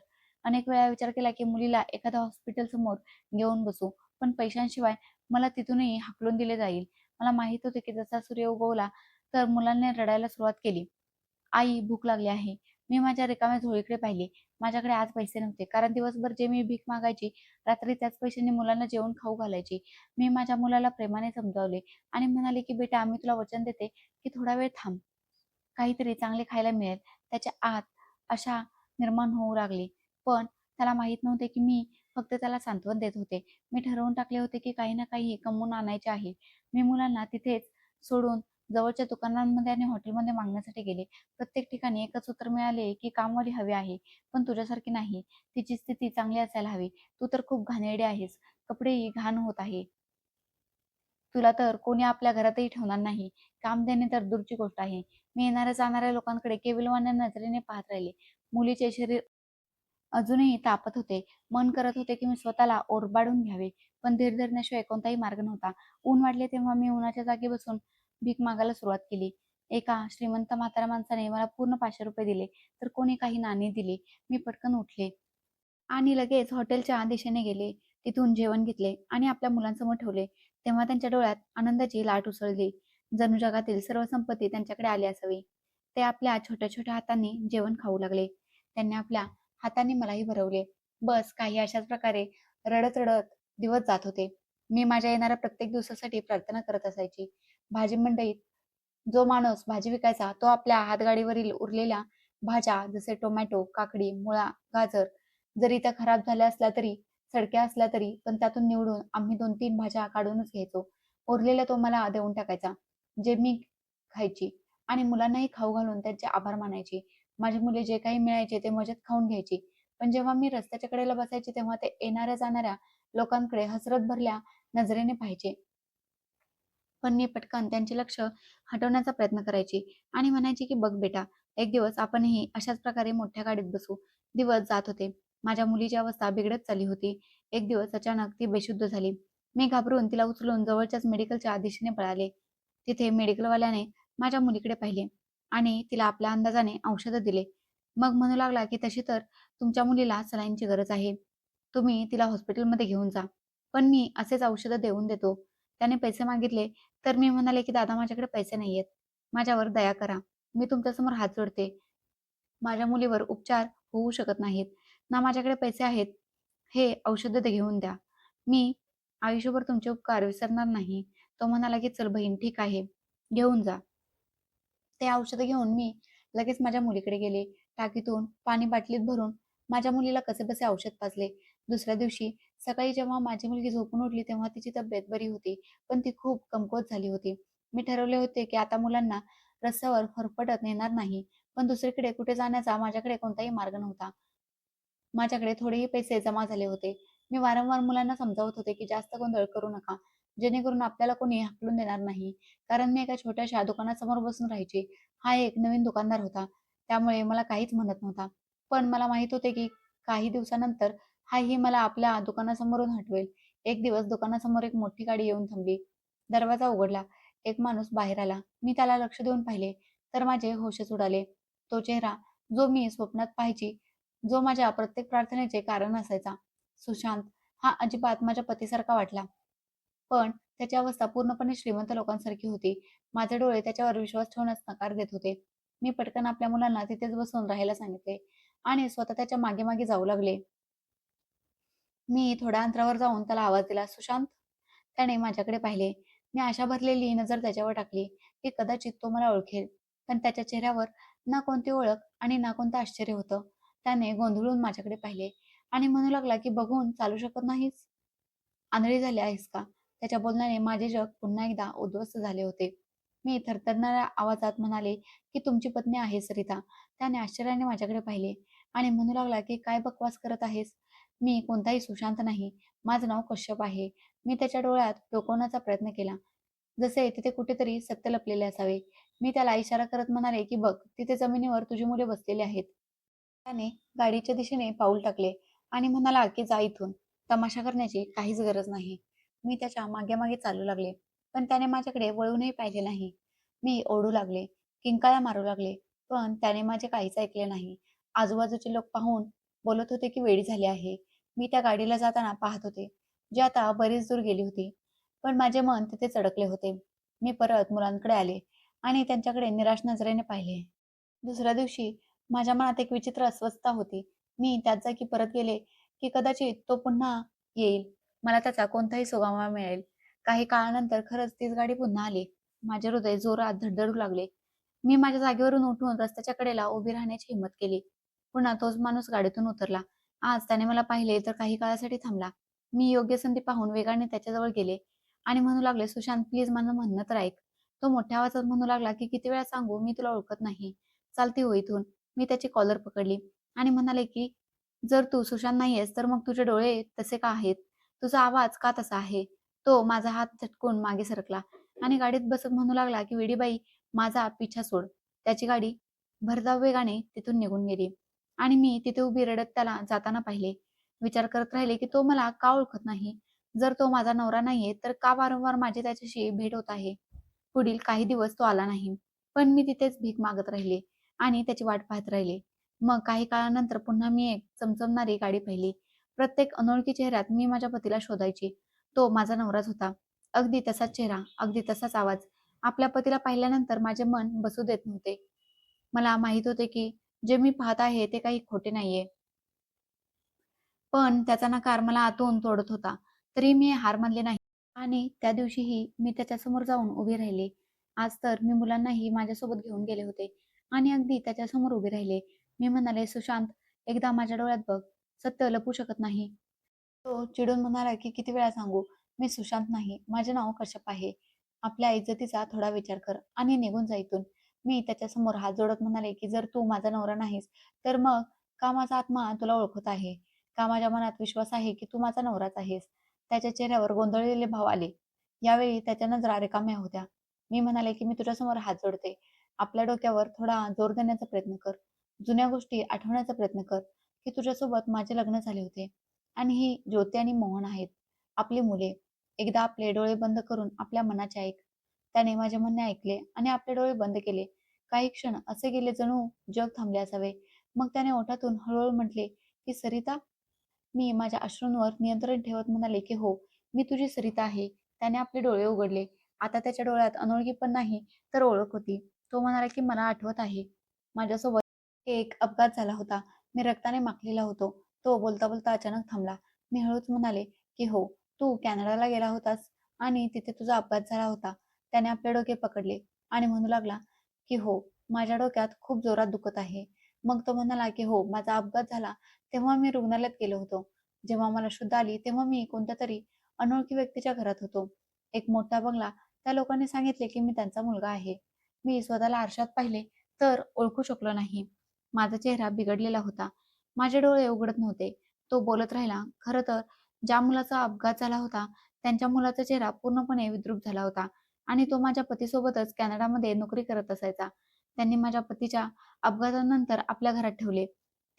अनेक वेळा विचार केला की मुलीला एखाद्या हॉस्पिटल समोर घेऊन बसू, पण पैशांशिवाय मला तिथूनही हाकलून दिले जाईल. मला माहित होते की जसा सूर्य उगवला तर मुलांनी रडायला सुरुवात केली. आई, भूक लागली आहे. मी माझ्या रिकाम्या झोळीकडे पाहिले. माझ्याकडे आज पैसे नव्हते, कारण दिवसभर जे मी भीक मागायची, रात्री त्याच पैशांनी मुलांना जेवण खाऊ घालायची. मी माझ्या मुलाला प्रेमाने समजावले आणि म्हणाले की बेटा, मी तुला वचन देते की थोडा वेळ थांब. काहीतरी चांगले खायला मिळेल. त्याच्या आत आशा निर्माण होऊ लागली. पण त्याला माहीत नव्हते की मी फक्त त्याला सांत्वन देत होते. मी ठरवून टाकले होते की काही ना काही कमवून आणायचे आहे. मी मुलांना तिथेच सोडून जवळच्या दुकानांमध्ये आणि हॉटेलमध्ये मागण्यासाठी गेले. प्रत्येक ठिकाणी एकच उत्तर मिळाले की कामवाली हवी आहे, पण तुझ्यासारखी नाही. तिची स्थिती चांगली असायला हवी. तू तर खूप घाणेरडी आहेस. कपडेही घाण होत आहे. तुला तर कोणी आपल्या घरातही ठेवणार नाही. काम देणे तर दूरची गोष्ट आहे. मी येणाऱ्या जाणाऱ्या लोकांकडे केविलवाण्या नजरेने पाहत राहिले. मुलीचे शरीर अजूनही तापत होते. मन करत होते की मी स्वतःला ओरबाडून घ्यावे, पण धीर धरण्याशिवाय कोणताही मार्ग नव्हता. ऊन वाढले तेव्हा मी उन्हाच्या जागी बसून भीक मागायला सुरुवात केली. एका श्रीमंत म्हाताऱ्या माणसाने मला पूर्ण ₹500 दिले, तर कोणी काही नाणी दिली. मी पटकन उठले आणि लगेच हॉटेलच्या दिशेने गेले. तिथून जेवण घेतले आणि आपल्या मुलांसमोर ठेवले. तेव्हा त्यांच्या डोळ्यात आनंदाची लाट उसळली. जणू जगातील सर्व संपत्ती त्यांच्याकडे आली असावी. ते आपल्या छोट्या-छोट्या हातांनी जेवण खाऊ लागले. त्यांनी आपल्या हातांनी मलाही भरवले. बस काही अशाच प्रकारे रडत-रडत दिवस जात होते. मी माझ्या येणाऱ्या प्रत्येक दिवसासाठी प्रार्थना करत असायची. भाजी मंडईत जो माणूस भाजी विकायचा, तो आपल्या हातगाडीवरील उरलेल्या भाज्या जसे टोमॅटो, काकडी, मुळा, गाजर जरी त्या खराब झाल्या असल्या तरी, सडक्या असल्या तरी, पण त्यातून निवडून आम्ही 2-3 भाज्या काढूनच घ्यायचो. उरलेल्या तो मला देऊन टाकायचा, जे मी खायची आणि मुलांनाही खाऊ घालून त्यांचे आभार मानायची. माझी मुले जे काही मिळायचे ते मजेत खाऊन घ्यायची. पण जेव्हा मी रस्त्याच्या कडेला बसायचे, तेव्हा ते येणाऱ्या-जाणाऱ्या लोकांकडे हसरत भरल्या नजरेने पाहायचे. पण मी पटकन त्यांचे लक्ष हटवण्याचा प्रयत्न करायची आणि म्हणायची की बघ बेटा, एक दिवस आपणही अशाच प्रकारे मोठ्या गाडीत बसू. दिवस जात होते. माझ्या मुलीची अवस्था बिघडत चालली होती. एक दिवस अचानक ती बेशुद्ध झाली. मी घाबरून तिला उचलून जवळच्याच मेडिकलच्या दिशेने पळाले. तिथे मेडिकलवाल्याने माझ्या मुलीकडे पाहिले आणि तिला आपल्या अंदाजाने औषधं दिले. मग म्हणू लागला की तशी तर तुमच्या मुलीला सलाईनची गरज आहे. तुम्ही तिला हॉस्पिटलमध्ये घेऊन जा. पण मी असेच औषधं देऊन देतो. त्याने पैसे मागितले तर मी म्हणाले की दादा, माझ्याकडे पैसे नाहीयेत. माझ्यावर दया करा. मी तुमच्यासमोर हात जोडते. माझ्या मुलीवर उपचार होऊ शकत नाहीत. ना माझ्याकडे पैसे आहेत. हे औषधं घेऊन द्या. मी आयुष्यभर तुमचे उपकार विसरणार नाही. तो म्हणाला की चल बहीण, ठीक आहे. घेऊन जा. ते औषधं घेऊन मी लगेच माझ्या मुलीकडे गेले. टाकीतून पाणी बाटलीत भरून माझ्या मुलीला कसेबसे औषध पाजले. दुसऱ्या दिवशी सकाळी जेव्हा माझी मुलगी झोपून उठली तेव्हा तिची तब्येत बरी होती, पण ती खूप कमकुवत झाली होती. मी ठरवले होते की आता मुलांना रस्त्यावर फरफटत नेणार नाही, पण दुसरीकडे कुठे जाण्याचा माझ्याकडे कोणताही मार्ग नव्हता. माझ्याकडे थोडेही पैसे जमा झाले होते. मी वारंवार मुलांना समजावत होते की जास्त गोंधळ करू नका, जेणेकरून आपल्याला कोणी हाकलून देणार नाही. कारण मी एका छोट्याशा दुकानासमोर बसून राहायचे. हा एक नवीन दुकानदार होता, त्यामुळे मला काहीच म्हणत नव्हता. पण मला माहित होते की काही दिवसानंतर हाही मला आपल्या दुकानासमोरून हटवेल. एक दिवस दुकानासमोर एक मोठी गाडी येऊन थांबली. दरवाजा उघडला. एक माणूस बाहेर आला. मी त्याला लक्ष देऊन पाहिले, तर माझे होशच उडाले. तो चेहरा जो मी स्वप्नात पाहायची, जो माझ्या प्रत्येक प्रार्थनेचे कारण असायचा. सुशांत हा अजिबात माझ्या पतीसारखा वाटला, पण त्याची अवस्था पूर्णपणे श्रीमंत लोकांसारखी होती. माझे डोळे त्याच्यावर विश्वास ठेवण्यास नकार देत होते. मी पटकन आपल्या मुलांना तिथेच बसून राहायला सांगितले आणि स्वतः त्याच्या मागे मागे जाऊ लागले. मी थोड्या अंतरावर जाऊन त्याला आवाज दिला, "सुशांत." त्याने माझ्याकडे पाहिले. मी आशा भरलेली नजर त्याच्यावर टाकली, की कदाचित तो मला ओळखेल. पण त्याच्या चेहऱ्यावर ना कोणती ओळख आणि ना कोणतं आश्चर्य होतं. त्याने गोंधळून माझ्याकडे पाहिले आणि म्हणू लागला, की "बघून चालू शकत नाहीस? आंधळी झाली आहेस का?" त्याच्या बोलण्याने माझे जग पुन्हा एकदा उद्ध्वस्त झाले होते. मी थरथरणाऱ्या आवाजात म्हणाले, की "तुमची पत्नी आहे सरिता." त्याने आश्चर्याने माझ्याकडे पाहिले आणि म्हणू लागला, की "काय बकवास करत आहेस? मी कोणताही सुशांत नाही. माझं नाव कश्यप आहे." मी त्याच्या डोळ्यात डोकावण्याचा प्रयत्न केला, जसे तिथे कुठेतरी सत्य लपलेले असावे. मी त्याला इशारा करत म्हणाले, की "बघ, तिथे जमिनीवर तुझी मुले बसलेली आहेत." त्याने गाडीच्या दिशेने पाऊल टाकले आणि म्हणाला, की "जा इथून. तमाशा करण्याची काहीच गरज नाही." मी त्याच्या मागे-मागे चालू लागले, पण त्याने माझ्याकडे वळूनही पाहिले नाही. मी ओरडू लागले, किंकाळ्या मारू लागले, पण त्याने माझे काहीच ऐकले नाही. आजूबाजूचे लोक पाहून बोलत होते, की वेडी झाली आहे. मी त्या गाडीला जाताना पाहत होते, जी आता बरीच दूर गेली होती. पण माझे मन तिथेच अडकले होते. मी परत मुलांकडे आले आणि त्यांच्याकडे निराश नजरेने पाहिले. दुसऱ्या दिवशी माझ्या मनात एक विचित्र अस्वस्थता होती. मी त्याच जागी परत गेले, की कदाचित तो पुन्हा येईल. मला त्याचा कोणताही सुगावा मिळेल. काही काळानंतर खरंच तीच गाडी पुन्हा आली. माझे हृदय जोरात धडधडू लागले. मी माझ्या जागेवरून उठून रस्त्याच्या कडेला उभी राहण्याची हिंमत केली. पुन्हा तोच माणूस गाडीतून उतरला. आज त्याने मला पाहिले तर काही काळासाठी थांबला. मी योग्य संधी पाहून वेगाने त्याच्याजवळ गेले आणि म्हणू लागले, "सुशांत, प्लीज माझं म्हणणं तर ऐक." तो मोठ्या आवाजात म्हणू लागला, की "किती वेळा सांगू, मी तुला ओळखत नाही. चालती हो इथून." मी त्याची कॉलर पकडली आणि म्हणाले, की "जर तू सुशांत नाहीयेस, तर मग तुझे डोळे तसे का आहेत? तुझा आवाज का तसा आहे?" तो माझा हात झटकून मागे सरकला आणि गाडीत बसत म्हणू लागला, की "वेडीबाई, माझा पिछा सोड." त्याची गाडी भरधाव वेगाने तिथून निघून गेली आणि मी तिथे उभी रडत त्याला जाताना पाहिले. विचार करत राहिले, की तो मला का ओळखत नाही? जर तो माझा नवरा नाहीये, तर का वारंवार माझी त्याच्याशी भेट होत आहे? पुढील काही दिवस तो आला नाही. पण मी तिथेच भीक मागत राहिले आणि त्याची वाट पाहत राहिले. मग काही काळानंतर पुन्हा मी एक चमचमणारी गाडी पाहिली. प्रत्येक अनोळखी चेहऱ्यात मी माझ्या पतीला शोधायची. तो माझा नवराच होता. अगदी तसाच चेहरा, अगदी तसाच आवाज. आपल्या पतीला पाहिल्यानंतर माझे मन बसू देत नव्हते. मला माहित होते की जे मी पाहत आहे ते काही खोटे नाहीये. पण त्याचा नकार मला आतून तोडत होता. तरी मी हार मानले नाही आणि त्या दिवशीही मी त्याच्यासमोर जाऊन उभी राहिले. आज तर मी मुलांनाही माझ्यासोबत घेऊन गेले होते आणि अगदी त्याच्यासमोर उभे राहिले. मी म्हणाले, "सुशांत, एकदा माझ्या डोळ्यात बघ. सत्य लपू शकत नाही." तो चिडून म्हणाला, की "किती वेळा सांगू? मी सुशांत नाही. माझे नाव कश्यप आहे. आपल्या इज्जतीचा थोडा विचार कर आणि निघून जा इथून." मी त्याच्यासमोर हात जोडत म्हणाले, की "जर तू माझा नवरा नाहीस, तर मग का माझा आत्मा तुला ओळखत आहे? का माझ्या मनात विश्वास आहे, की तू माझा नवराच आहेस?" त्याच्या चेहऱ्यावर गोंधळलेले भाव आले. यावेळी त्याच्या नजरा रिकाम्या होत्या. मी म्हणाले, की "मी तुझ्यासमोर हात जोडते. आपल्या डोक्यावर थोडा जोर देण्याचा प्रयत्न कर. जुन्या गोष्टी आठवण्याचा प्रयत्न कर, की तुझ्यासोबत माझे लग्न झाले होते. आणि ही ज्योती आणि मोहन आहेत, आपली मुले. एकदा आपले डोळे बंद करून आपल्या मनाचे ऐक." त्याने माझे म्हणणे ऐकले आणि आपले डोळे बंद केले. काही क्षण असे गेले जणू जग थांबले असावे. मग त्याने ओठातून हळूहळू म्हटले, की "सरिता." मी माझ्या अश्रूंवर नियंत्रण ठेवत म्हणाले, की "हो, मी तुझी सरिता आहे." त्याने आपले डोळे उघडले. आता त्याच्या डोळ्यात अनोळखी पण नाही, तर ओळख होती. तो म्हणाला, की "मला आठवत आहे. माझ्यासोबत एक अपघात झाला होता. मी रक्ताने माखलेला होतो." तो बोलता बोलता अचानक थांबला. मी हळूच म्हणाले, की "हो, तू कॅनडाला गेला होतास आणि तिथे तुझा अपघात झाला होता." त्याने आपले डोके पकडले आणि म्हणू लागला, की "हो, माझ्या डोक्यात खूप जोरात दुखत आहे. मग तो म्हणाला, की "हो, माझा अपघात झाला तेव्हा मी रुग्णालयात गेलो होतो. जेव्हा मला शुद्ध आली तेव्हा मी कोणत्यातरी अनोळखी व्यक्तीच्या घरात होतो. एक मोठा बंगला. त्या लोकांनी सांगितले, की मी त्यांचा मुलगा आहे. मी स्वतःला आरशात पाहिले तर ओळखू शकलो नाही. माझा चेहरा बिघडलेला होता. माझे डोळे उघडत नव्हते." तो बोलत राहिला. खरं तर ज्या मुलाचा अपघात झाला होता, त्यांच्या मुलाचा चेहरा पूर्णपणे विद्रूप झाला होता आणि तो माझ्या पतीसोबतच कॅनडामध्ये नोकरी करत असायचा. त्यांनी माझ्या पतीच्या अपघातानंतर आपल्या घरात ठेवले.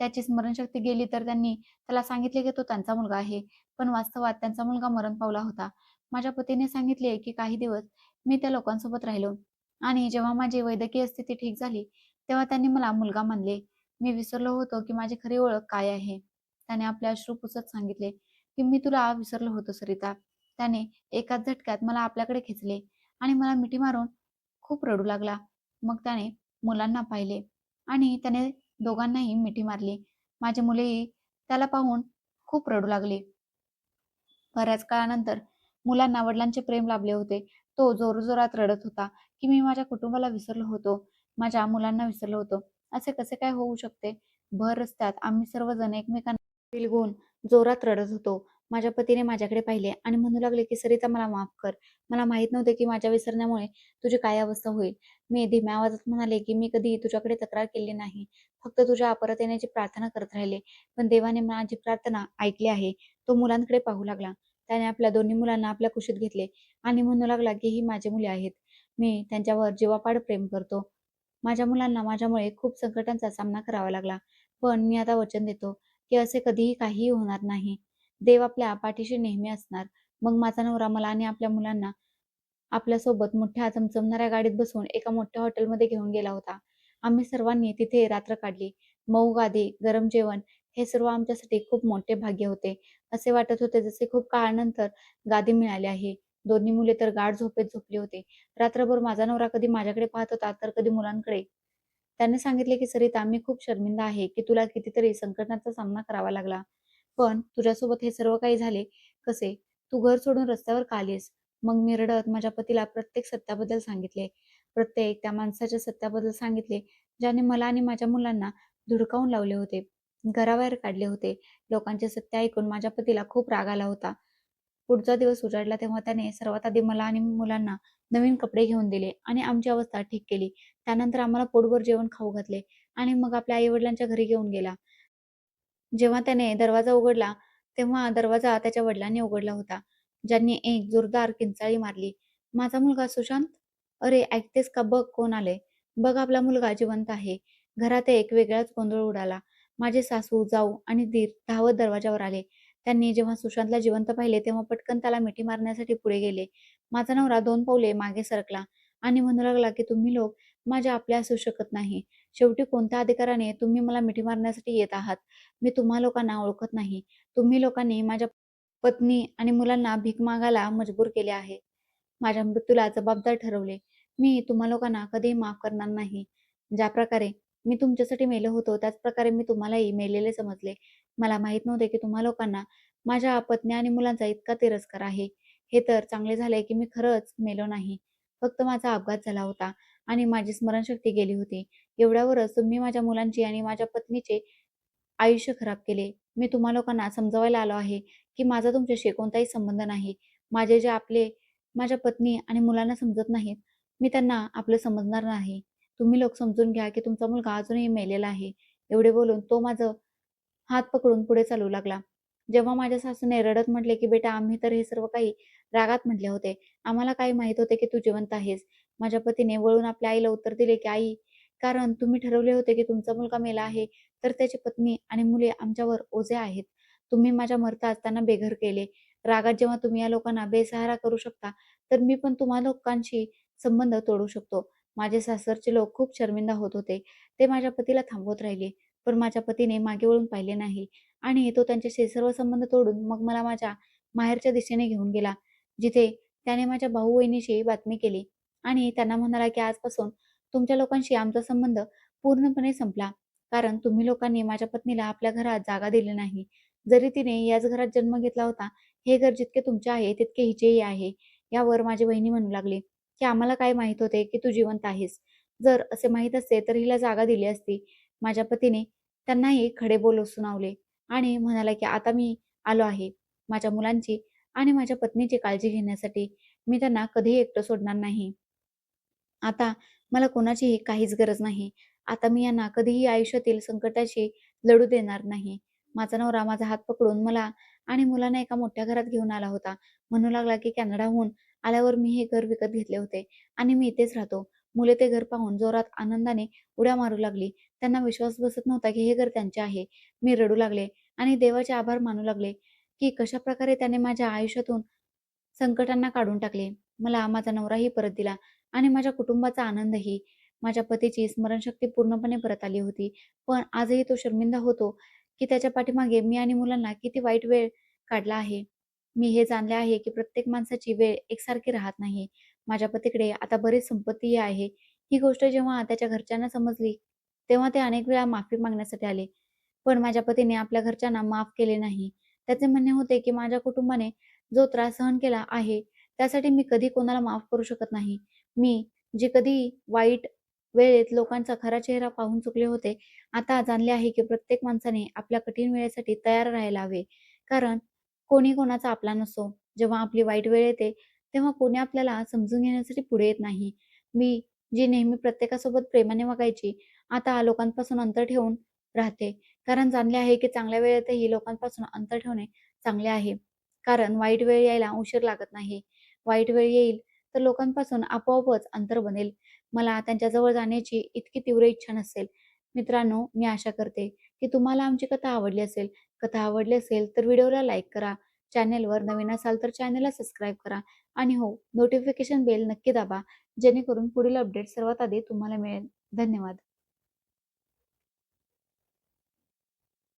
त्याची स्मरणशक्ती गेली तर त्यांनी त्याला सांगितले, की तो त्यांचा मुलगा आहे. पण वास्तवात त्यांचा मुलगा मरण पावला होता. माझ्या पतीने सांगितले, की काही दिवस मी त्या लोकांसोबत राहिलो आणि जेव्हा माझी वैद्यकीय स्थिती ठीक झाली, तेव्हा त्यांनी मला मुलगा मानले. मी विसरलो होतो, की माझी खरी ओळख काय आहे. त्याने आपले अश्रू पुसत सांगितले, की "मी तुला विसरलो होतो सरिता." त्याने एकाच झटक्यात मला आपल्याकडे खेचले आणि मला मिठी मारून खूप रडू लागला. मग त्याने मुलांना पाहिले आणि त्याने दोघांनाही मिठी मारली. माझी मुलेही त्याला पाहून खूप रडू लागली. बऱ्याच काळानंतर मुलांना वडिलांचे प्रेम लाभले होते. तो जोरजोरात रडत होता, की "मी माझ्या कुटुंबाला विसरलो होतो. माझ्या मुलांना विसरलो होतो. असे कसे काय होऊ शकते?" भर रस्त्यात आम्ही सर्वजण एकमेकांना बिलगून जोरात रडत होतो. माझ्या पतीने माझ्याकडे पाहिले आणि म्हणू लागले, की "सरिता मला माफ कर. मला माहीत नव्हते, की माझ्या विसरण्यामुळे तुझी काय अवस्था होईल." मी धीम्या आवाजात म्हणाले, की "मी कधी तुझ्याकडे तक्रार केली नाही. फक्त तुझ्या परत येण्याची प्रार्थना करत राहिले. पण देवाने माझी प्रार्थना ऐकली आहे." तो मुलांकडे पाहू लागला. त्याने आपल्या दोन्ही मुलांना आपल्या कुशीत घेतले आणि म्हणू लागला, की "ही माझी मुले आहेत. मी त्यांच्यावर जीवापाड प्रेम करतो. माझ्या मुलांना माझ्यामुळे खूप संकटांचा सामना करावा लागला. पण मी आता वचन देतो, की असे कधीही काहीही होणार नाही. देव आपल्या पाठीशी नेहमी असणार." मग माझा नवरा मला आणि आपल्या मुलांना आपल्यासोबत मोठ्या चमचमणाऱ्या गाडीत बसवून एका मोठ्या हॉटेलमध्ये घेऊन गेला होता. आम्ही सर्वांनी तिथे रात्र काढली. मऊ गादी, गरम जेवण हे सर्व आमच्यासाठी खूप मोठे भाग्य होते. असे वाटत होते जसे खूप काळानंतर गादी मिळाली आहे. दोन्ही मुले तर गाढ झोपेत झोपली होती. रात्रभर माझा नवरा कधी माझ्याकडे पाहत होता, तर कधी मुलांकडे. त्याने सांगितले, की "सरिता, मी खूप शर्मिंदा आहे, की तुला कितीतरी संकटांचा सामना करावा लागला. पण तुझ्यासोबत हे सर्व काही झाले कसे? तू घर सोडून रस्त्यावर का आलीस?" मग मी रडत माझ्या पतीला प्रत्येक सत्याबद्दल सांगितले. प्रत्येक त्या माणसाच्या सत्याबद्दल सांगितले, ज्याने मला आणि माझ्या मुलांना धुडकावून लावले होते. घराबाहेर काढले होते. लोकांचे सत्य ऐकून माझ्या पतीला खूप राग आला होता. पुढचा दिवस उजाडला तेव्हा त्याने सर्वात आधी मला आणि मुलांना नवीन कपडे घेऊन दिले आणि आमची अवस्था ठीक केली. त्यानंतर आम्हाला पोटभर जेवण खाऊ घातले आणि मग आपल्या आई-वडिलांच्या घरी घेऊन गेला. जेव्हा त्याने दरवाजा उघडला, तेव्हा दरवाजा त्याच्या वडिलांनी उघडला होता, ज्यांनी एक जोरदार किंचाळी मारली. "माझा मुलगा सुशांत? अरे, ऐकतेस का? बघ कोण आलंय. बघ आपला मुलगा जिवंत आहे." घरात एक वेगळाच गोंधळ उडाला. माझे सासू, जाऊ आणि दीर धावत दरवाजावर आले. त्यांनी जेव्हा सुशांतला जिवंत पाहिले, तेव्हा पटकन त्याला मिठी मारण्यासाठी पुढे गेले. माझा नवरा 2 पावले मागे सरकला आणि म्हणू लागला, की "तुम्ही लोक माझे आपले असू शकत नाही. शेवटी कोणत्या अधिकाराने तुम्ही मला मिठी मारण्यासाठी येत आहात? मी तुम्हा लोकांना ओळखत नाही. तुम्ही लोकांनी माझ्या पत्नी आणि मुलांना भीक मागायला मजबूर केले आहे. माझ्या मृत्यूला जबाबदार ठरवले. मी तुम्हा लोकांना कधीही माफ करणार नाही. ज्या प्रकारे मी तुमच्यासाठी मेलो होतो, त्याच प्रकारे मी तुम्हालाही मेलेले समजले. मला माहीत नव्हते की तुम्हा लोकांना माझ्या पत्नी आणि मुलांचा इतका तिरस्कार आहे. हे तर चांगले झाले की मी खरंच मेलो नाही. फक्त माझा अपघात झाला होता आणि माझी स्मरणशक्ती गेली होती. एवढ्यावरच तुम्ही माझ्या मुलांची आणि माझ्या पत्नीचे आयुष्य खराब केले. मी तुम्हा लोकांना समजावायला आलो आहे, की माझा तुमच्याशी कोणताही संबंध नाही. माझे जे आपले माझ्या पत्नी आणि मुलांना समजत नाहीत, मी त्यांना आपलं समजणार नाही. तुम्ही लोक समजून घ्या, की तुमचा मुलगा अजूनही मेलेला आहे." एवढे बोलून तो माझं हात पकडून पुढे चालू लागला. जेव्हा माझ्या सासूने रडत म्हटले, की "बेटा, आम्ही तर हे सर्व काही रागात म्हटले होते. आम्हाला काय माहीत होते, की तू जिवंत आहेस." माझ्या पतीने वळून आपल्या आईला उत्तर दिले, की "आई, कारण तुम्ही ठरवले होते, की तुमचा मुलगा मेला आहे, तर त्याची पत्नी आणि मुले आमच्यावर ओझे आहेत. तुम्ही माझ्या मरताच त्यांना बेघर केले. रागात जेव्हा तुम्ही या लोकांना बेसहारा करू शकता, तर मी पण तुम्हा लोकांशी संबंध तोडू शकतो." माझे सासरचे लोक खूप शर्मिंदा होत होते. ते माझ्या पतीला थांबवत राहिले. पण माझ्या पतीने मागे वळून पाहिले नाही आणि तो त्यांच्याशी सर्व संबंध तोडून मग मला माझ्या माहेरच्या दिशेने घेऊन गेला, जिथे त्याने माझ्या भाऊ-बहिणीशी बातमी केली आणि त्यांना म्हणाला, की "आजपासून तुमच्या लोकांशी आमचा संबंध पूर्णपणे संपला. कारण तुम्ही लोकांनी माझ्या पत्नीला आपल्या घरात जागा दिली नाही. जरी तिने याच घरात जन्म घेतला होता, हे घर जितके तुमचे आहे, तितके हिचेही आहे." यावर माझी वहिनी म्हणू लागली, की "आम्हाला काय माहीत होते, की तू जिवंत आहेस. जर असे माहीत असते, तर हिला जागा दिली असती. माझ्या पतीने त्यांनाही खडे बोल सुनावले आणि म्हणाला की आता मी आलो आहे माझ्या मुलांची आणि माझ्या पत्नीची काळजी घेण्यासाठी. मी त्यांना कधीही एकटं सोडणार नाही. आता मला कोणाचीही काहीच गरज नाही. आता मी यांना कधीही आयुष्यातील संकटाशी लढू देणार नाही. माझा नवरा माझा हात पकडून मला आणि मुलांना एका मोठ्या घरात घेऊन आला होता. म्हणू लागला की कॅनडाहून आल्यावर मी हे घर विकत घेतले होते आणि मी इथेच राहतो. मुले ते घर पाहून जोरात आनंदाने उड्या मारू लागली. त्यांना विश्वास बसत नव्हता की हे घर त्यांचे आहे. मी रडू लागले आणि देवाचे आभार मानू लागले की कशाप्रकारे त्याने माझ्या आयुष्यातून संकटांना काढून टाकले. मला माझा नवराही परत दिला आणि माझ्या कुटुंबाचा आनंदही. माझ्या पतीची स्मरणशक्ती पूर्णपणे परत आली होती. पण आजही तो शर्मिंदा होतो, की त्याच्या पाठीमागे मी आणि मुलांना किती वाईट वेळ काढला आहे. मी हे जाणले आहे, की प्रत्येक माणसाची वेळ एकसारखी राहत नाही. माझ्या पतीकडे आता बरीच संपत्तीही आहे. ही गोष्ट जेव्हा त्याच्या घरच्यांना समजली, तेव्हा ते अनेक वेळा माफी मागण्यासाठी आले. पण माझ्या पतीने आपल्या घरच्यांना माफ केले नाही. त्याचे म्हणणे होते, की माझ्या कुटुंबाने जो त्रास सहन केला आहे, त्यासाठी मी कधी कोणाला माफ करू शकत नाही. मी जे कधी वाईट वेळेत लोकांचा खरा चेहरा पाहून चुकले होते, आता जाणले आहे, की प्रत्येक माणसाने आपल्या कठीण वेळेसाठी तयार राहायला हवे. कारण कोणी कोणाचा आपला नसतो. जेव्हा आपली वाईट वेळ येते, तेव्हा कोणी आपल्याला समजून घेण्यासाठी पुढे येत नाही. मी जी नेहमी प्रत्येकासोबत प्रेमाने वागायची, आता लोकांपासून अंतर ठेवून राहते. कारण जाणले आहे, की चांगल्या वेळेतही लोकांपासून अंतर ठेवणे चांगले आहे. कारण वाईट वेळ यायला उशीर लागत नाही. वाईट वेळ येईल तर लोकांपासून आपोआपच अंतर बनेल. मला त्यांच्याजवळ जाण्याची इतकी तीव्र इच्छा नसेल. मित्रांनो, मी आशा करते, की तुम्हाला आमची कथा आवडली असेल. कथा आवडली असेल तर व्हिडिओला लाईक करा. चॅनेलवर नवीन असाल तर चॅनेलला सबस्क्राईब करा. आणि हो, नोटिफिकेशन बेल नक्की दाबा, जेणेकरून पुढील अपडेट सर्वात आधी तुम्हाला मिळेल. धन्यवाद.